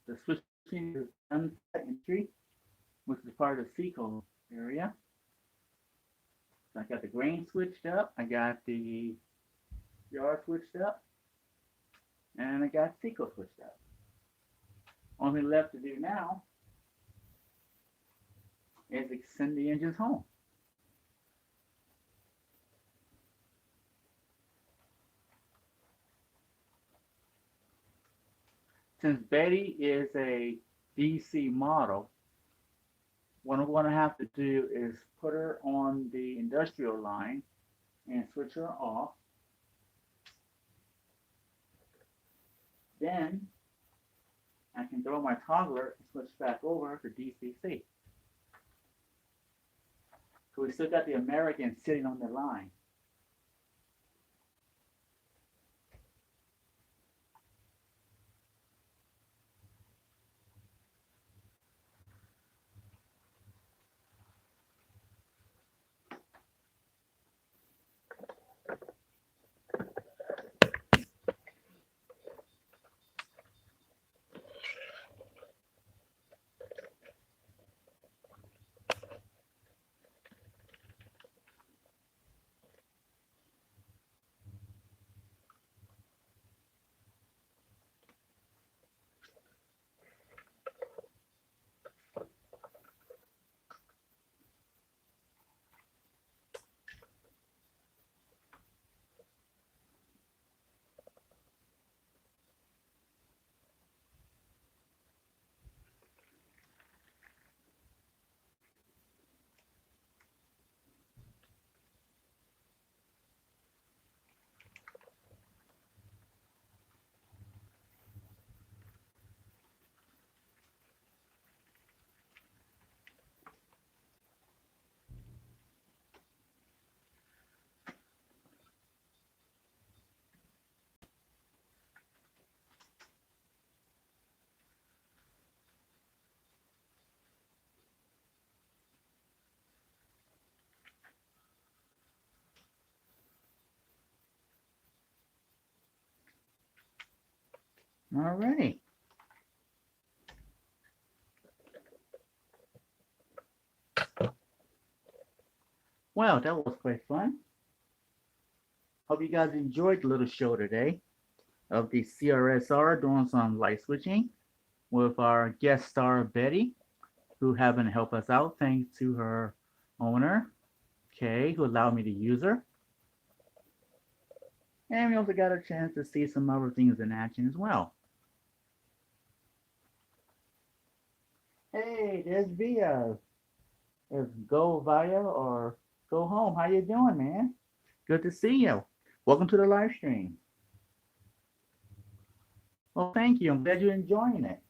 A: The switching is unset entry, which is part of the Seco area. So I got the grain switched up, I got the yard switched up, and I got Seco switched up. Only left to do now is extend the engines home. Since Betty is a DC model, what I'm going to have to do is put her on the industrial line and switch her off. Then I can throw my toggler and switch back over to DCC. So we still got the American sitting on the line. All right. Well, that was quite fun. Hope you guys enjoyed the little show today of the CRSR doing some light switching with our guest star Betty, who happened to help us out thanks to her owner, Kay, who allowed me to use her. And we also got a chance to see some other things in action as well. Hey, there's Via. It's Go Via or Go Home. How you doing, man? Good to see you. Welcome to the live stream. Well, thank you. I'm glad you're enjoying it.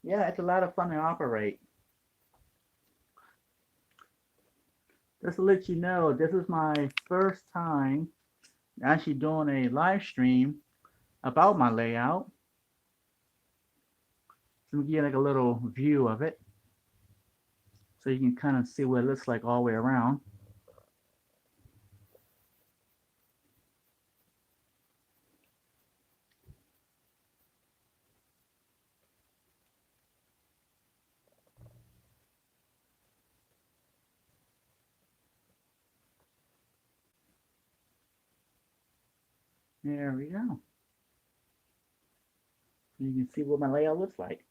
A: Yeah, it's a lot of fun to operate. Just to let you know, this is my first time actually doing a live stream about my layout. So we get like a little view of it, so you can kind of see what it looks like all the way around. There we go. You can see what my layout looks like.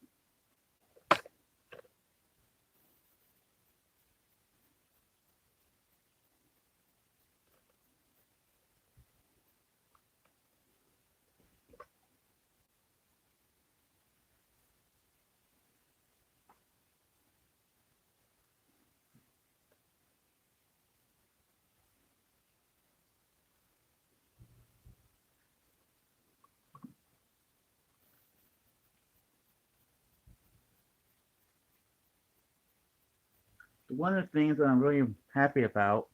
A: One of the things that I'm really happy about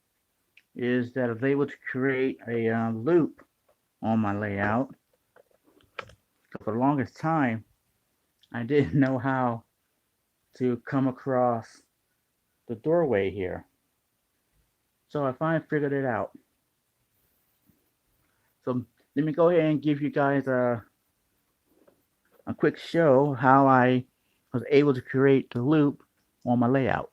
A: is that I was able to create a loop on my layout. For the longest time, I didn't know how to come across the doorway here. So I finally figured it out. So let me go ahead and give you guys a quick show how I was able to create the loop on my layout.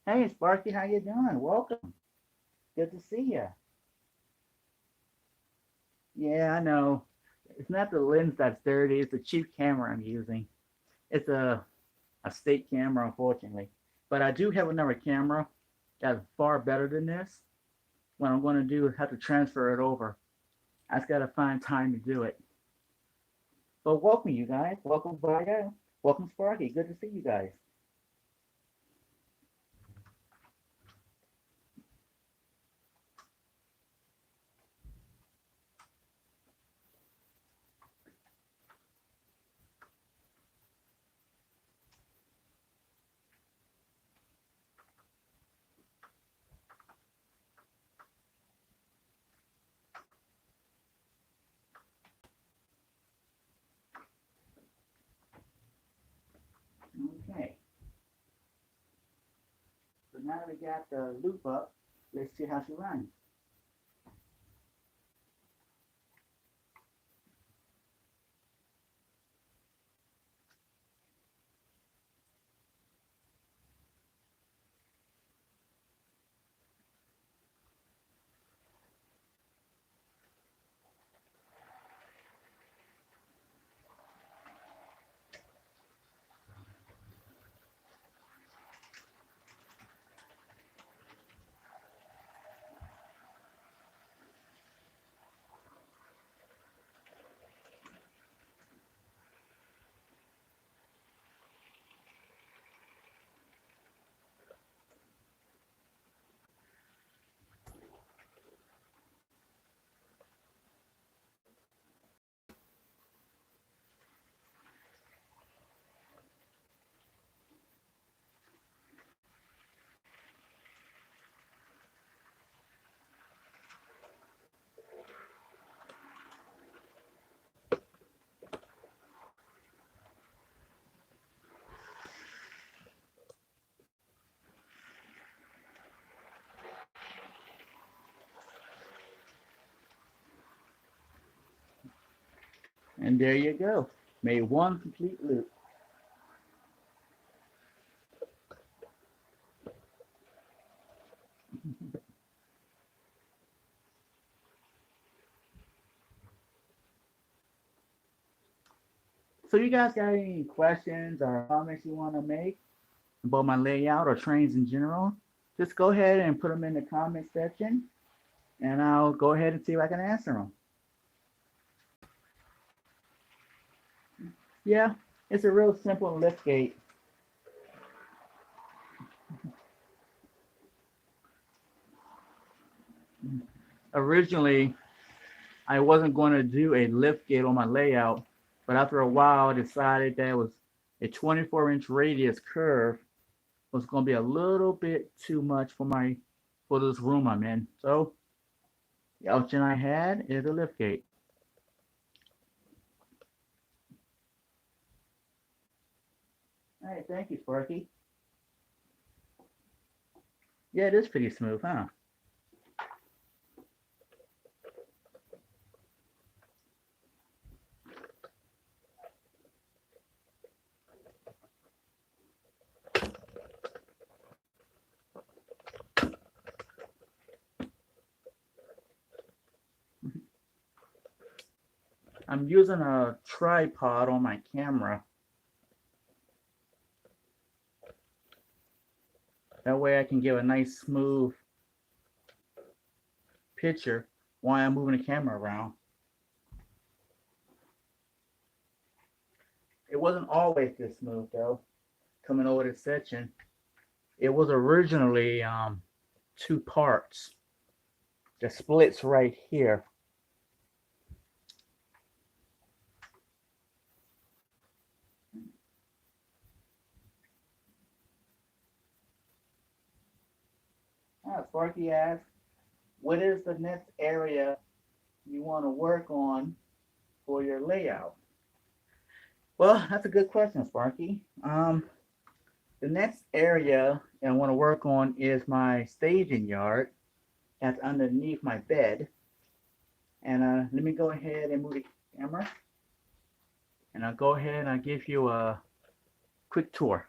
A: Hey, Sparky, how you doing? Welcome. Good to see you. Yeah, I know. It's not the lens that's dirty. It's a cheap camera I'm using. It's a state camera, unfortunately. But I do have another camera that's far better than this. What I'm going to do is have to transfer it over. I just got to find time to do it. But welcome, you guys. Welcome, Vaga. Welcome, Sparky. Good to see you guys. Okay. So now that we got the loop up, let's see how she runs. And there you go. Made one complete loop. So you guys got any questions or comments you want to make about my layout or trains in general? Just go ahead and put them in the comment section, and I'll go ahead and see if I can answer them. Yeah, it's a real simple lift gate. Originally, I wasn't going to do a lift gate on my layout, but after a while, I decided that was a 24-inch radius curve was going to be a little bit too much for this room I'm in. So the option I had is a lift gate. All right, thank you, Sparky. Yeah, it is pretty smooth, huh? I'm using a tripod on my camera. That way I can give a nice smooth picture while I'm moving the camera around. It wasn't always this smooth though, coming over this section. It was originally two parts. The splits right here. Sparky asked, what is the next area you want to work on for your layout? Well, that's a good question, Sparky. The next area I want to work on is my staging yard that's underneath my bed. And let me go ahead and move the camera. And I'll go ahead and I'll give you a quick tour.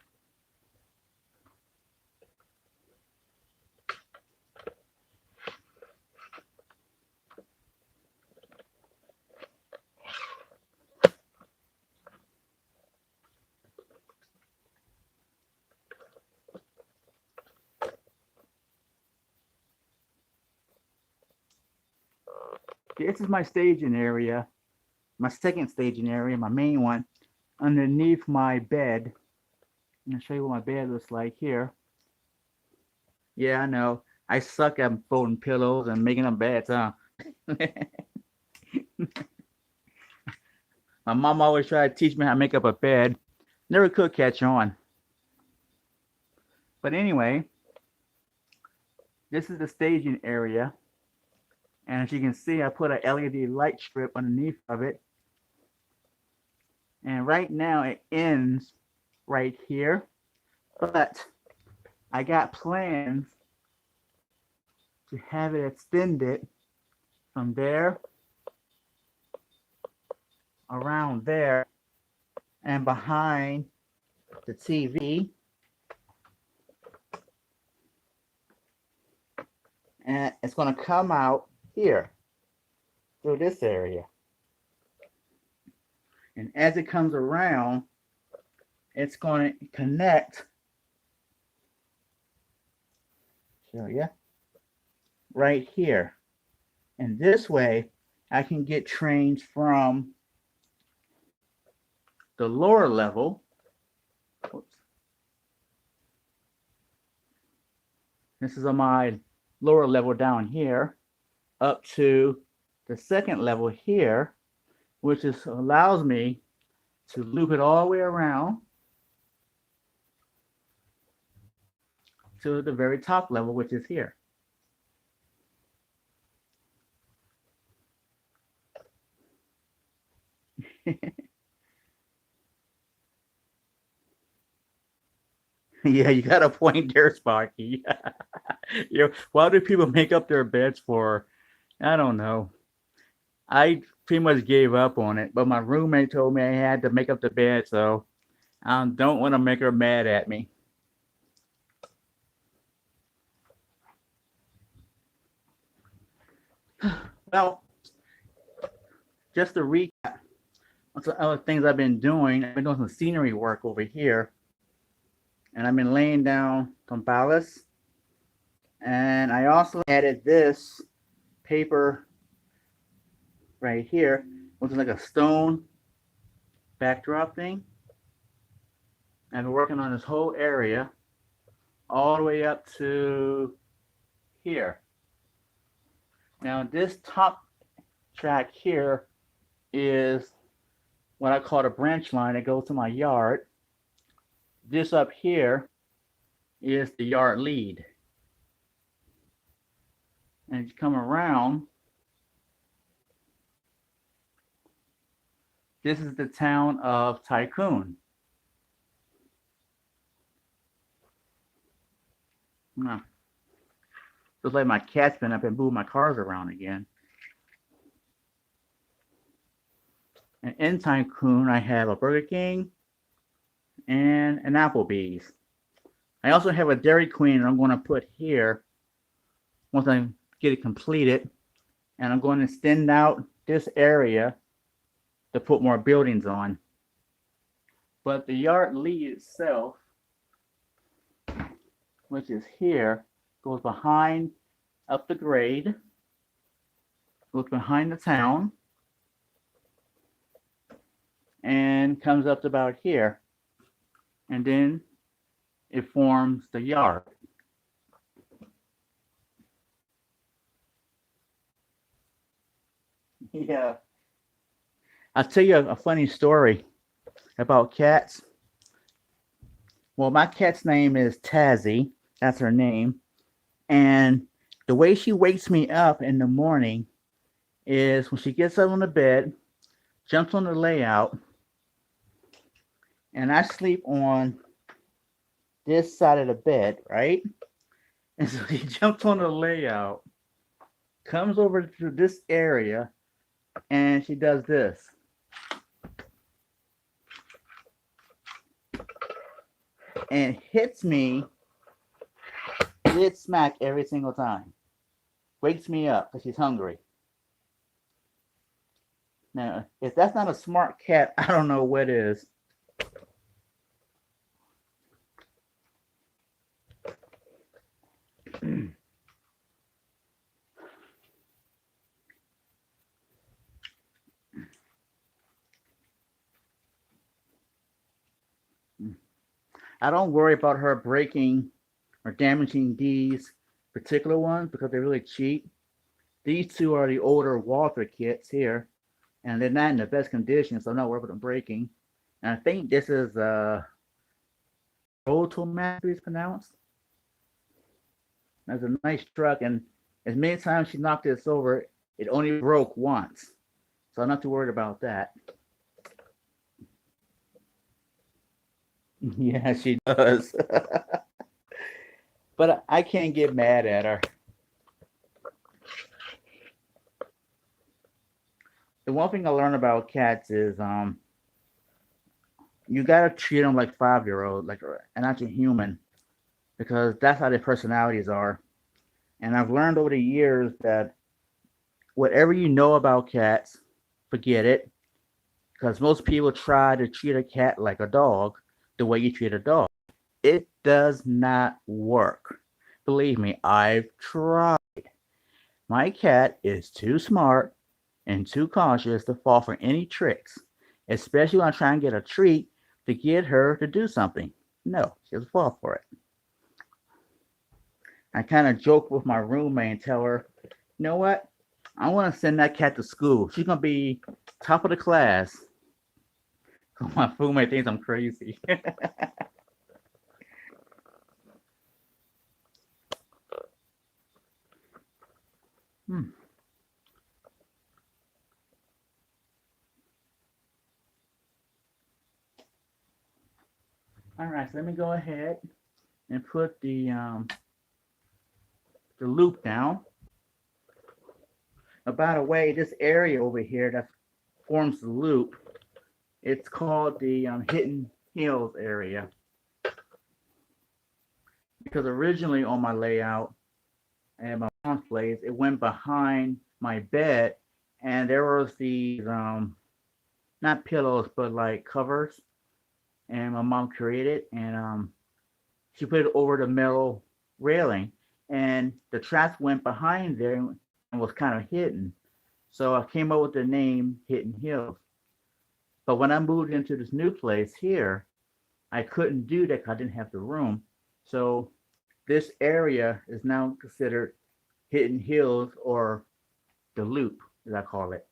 A: This is my staging area, my second staging area, my main one, underneath my bed. I'm going to show you what my bed looks like here. Yeah, I know. I suck at folding pillows and making them beds, huh? My mom always tried to teach me how to make up a bed. Never could catch on. But anyway, this is the staging area. And as you can see, I put an LED light strip underneath of it. And right now it ends right here. But I got plans to have it extended from there around there and behind the TV. And it's going to come out here through this area. And as it comes around, it's going to connect, show you, right here. And this way, I can get trains from the lower level. Oops. This is on my lower level down here, up to the second level here, which allows me to loop it all the way around to the very top level, which is here. Yeah, you got a point there, Sparky. Why do people make up their beds for? I don't know. I pretty much gave up on it. But my roommate told me I had to make up the bed, so I don't want to make her mad at me. Well, just to recap, what's the other things I've been doing? I've been doing some scenery work over here, and I've been laying down some ballast. And I also added this paper right here, which is like a stone backdrop thing. I've been working on this whole area all the way up to here. Now this top track here is what I call the branch line that goes to my yard. This up here is the yard lead. And if you come around, this is the town of Tycoon. Looks like my cat's been up and moved my cars around again. And in Tycoon, I have a Burger King and an Applebee's. I also have a Dairy Queen I'm going to put here once I get it completed. And I'm going to extend out this area to put more buildings on. But the yard lead itself, which is here, goes behind up the grade, goes behind the town, and comes up to about here. And then it forms the yard. Yeah. I'll tell you a funny story about cats. Well, my cat's name is Tazzy. That's her name. And the way she wakes me up in the morning is when she gets up on the bed, jumps on the layout, and I sleep on this side of the bed, right? And so she jumps on the layout, comes over to this area, and she does this. And hits me dead smack every single time. Wakes me up because she's hungry. Now, if that's not a smart cat, I don't know what is. I don't worry about her breaking or damaging these particular ones because they're really cheap. These two are the older Walter kits here, and they're not in the best condition, so I'm not worried about them breaking. And I think this is Rotomaster is pronounced. That's a nice truck, and as many times she knocked this over, it only broke once. So I'm not too worried about that. Yeah, she does. But I can't get mad at her. The one thing I learned about cats is you gotta treat them like 5-year-old, like and not a human, because that's how their personalities are. And I've learned over the years that whatever you know about cats, forget it, because most people try to treat a cat like a dog the way you treat a dog. It does not work. Believe me, I've tried. My cat is too smart and too cautious to fall for any tricks, especially when I try and get a treat to get her to do something. No, she doesn't fall for it. I kind of joke with my roommate and tell her, you know what? I want to send that cat to school. She's going to be top of the class. My roommate thinks I'm crazy. All right, so let me go ahead and put the loop down. By the way, this area over here that forms the loop, it's called the Hidden Hills area because originally on my layout at my mom's place, it went behind my bed, and there was these not pillows but like covers, and my mom created, and she put it over the metal railing, and the traps went behind there and was kind of hidden. So I came up with the name Hidden Hills. But when I moved into this new place here, I couldn't do that because I didn't have the room. So this area is now considered Hidden Hills or the Loop, as I call it.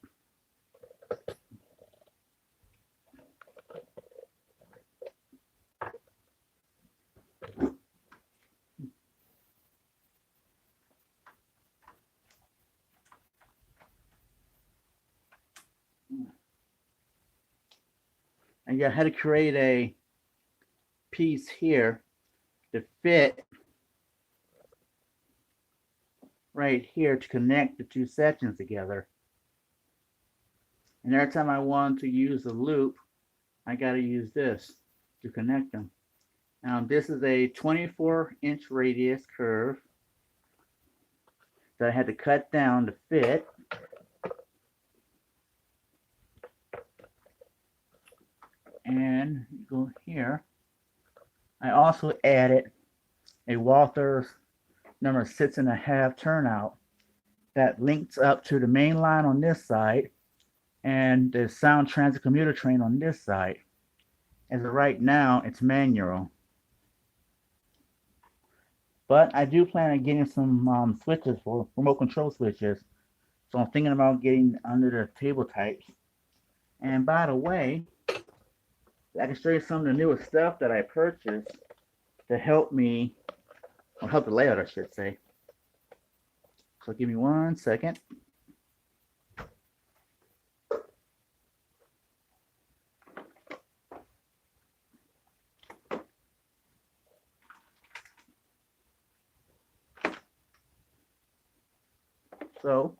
A: And yeah, I had to create a piece here to fit right here to connect the two sections together. And every time I want to use a loop, I got to use this to connect them. Now this is a 24-inch radius curve that I had to cut down to fit. And go here. I also added a Walther's number 6.5 turnout that links up to the main line on this side and the Sound Transit commuter train on this side. As of right now, it's manual. But I do plan on getting some switches for remote control switches. So I'm thinking about getting under the table types. And by the way, I can show you some of the newest stuff that I purchased to help me, or help the layout, I should say. So give me 1 second. So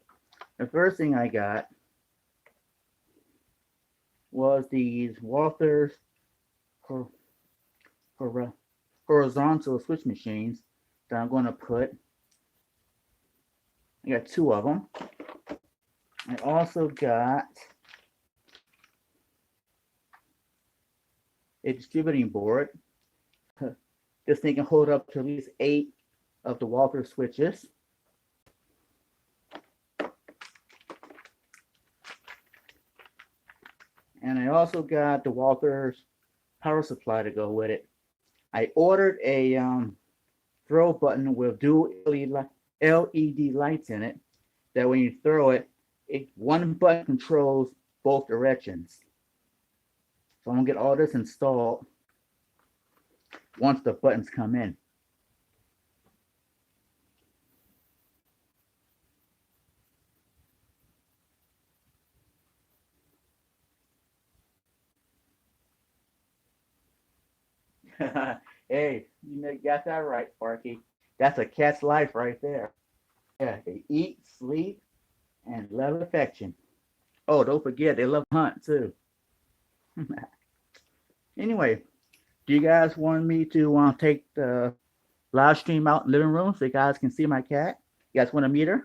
A: the first thing I got was these Walther's horizontal switch machines that I'm going to put. I got 2 of them. I also got a distributing board. This thing can hold up to at least 8 of the Walther switches. And I also got the Walther's power supply to go with it. I ordered a throw button with dual LED lights in it. That when you throw it, one button controls both directions. So I'm gonna get all this installed once the buttons come in. Hey, you got that right, Sparky. That's a cat's life right there. Yeah, they eat, sleep, and love affection. Oh, don't forget they love to hunt too. Anyway, do you guys want me to take the live stream out in the living room so you guys can see my cat? You guys want to meet her?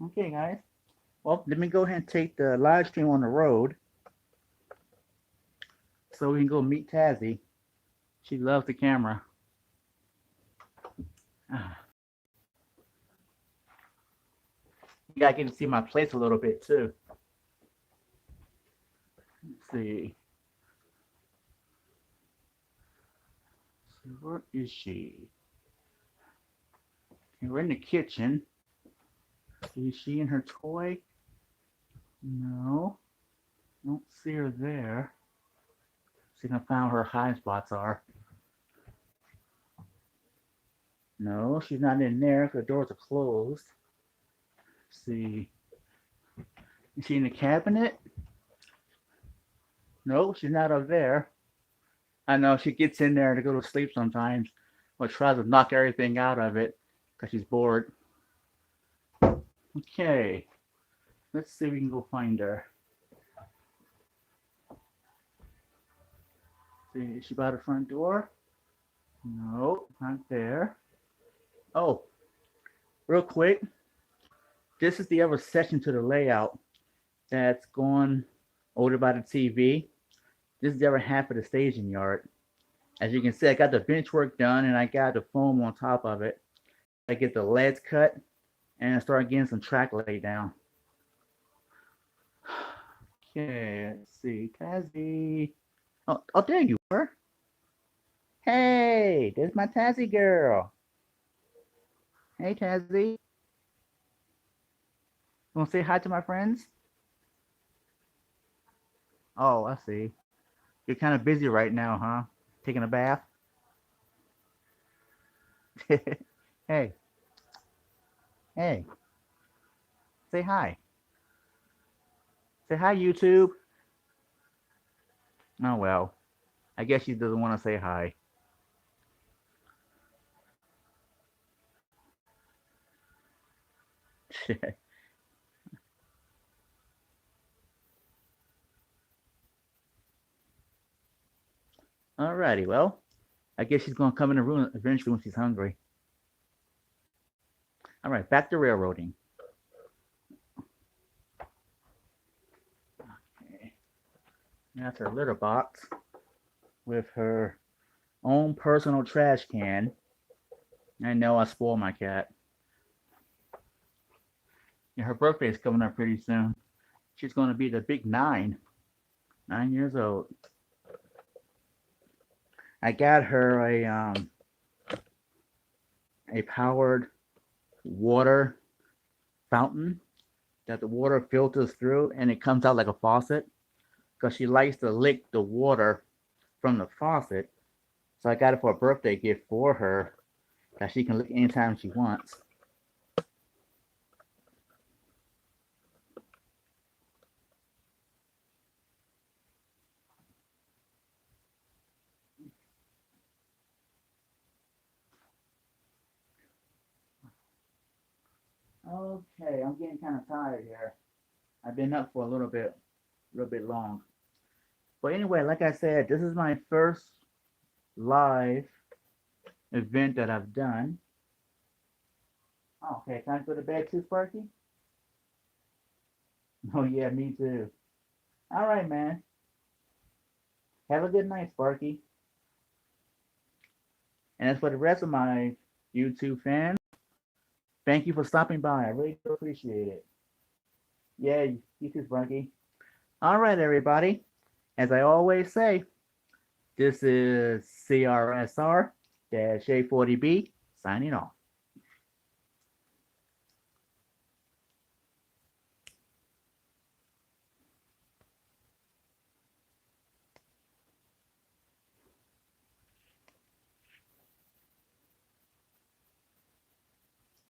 A: Okay, guys. Well, let me go ahead and take the live stream on the road so we can go meet Tazzy. She loves the camera. You gotta get to see my place a little bit too. Let's see. So where is she? Okay, we're in the kitchen. Is she in her toy? No. Don't see her there. See if I found where her high spots are. No, she's not in there because the doors are closed. Let's see. Is she in the cabinet? No, she's not up there. I know she gets in there to go to sleep sometimes, but tries to knock everything out of it because she's bored. Okay, let's see if we can go find her. See, is she by the front door? No, not there. Oh, real quick, this is the other section to the layout that's going over by the TV. This is the other half of the staging yard. As you can see, I got the bench work done and I got the foam on top of it. I get the leads cut and start getting some track laid down. Okay, let's see. Tazzy. Oh, there you are. Hey, there's my Tazzy girl. Hey, Tazzy. You want to say hi to my friends? Oh, I see. You're kind of busy right now, huh? Taking a bath? Hey, hey, say hi. Say hi, YouTube. Oh, well. I guess she doesn't want to say hi. Alrighty, well, I guess she's going to come in the room eventually when she's hungry. All right, back to railroading. Okay. That's her litter box with her own personal trash can. I know I spoiled my cat. Yeah, her birthday is coming up pretty soon. She's going to be the big 9 years old. I got her a powered water fountain that the water filters through and it comes out like a faucet because she likes to lick the water from the faucet. So I got it for a birthday gift for her that she can lick anytime she wants. Okay, I'm getting kind of tired here. I've been up for a little bit long. But anyway, like I said, this is my first live event that I've done. Oh, okay, time to go to bed too, Sparky? Oh yeah, me too. All right, man. Have a good night, Sparky. And as for the rest of my YouTube fans, thank you for stopping by. I really do appreciate it. Yeah, you too, Sparky. All right, everybody. As I always say, this is CRSR-A40B signing off.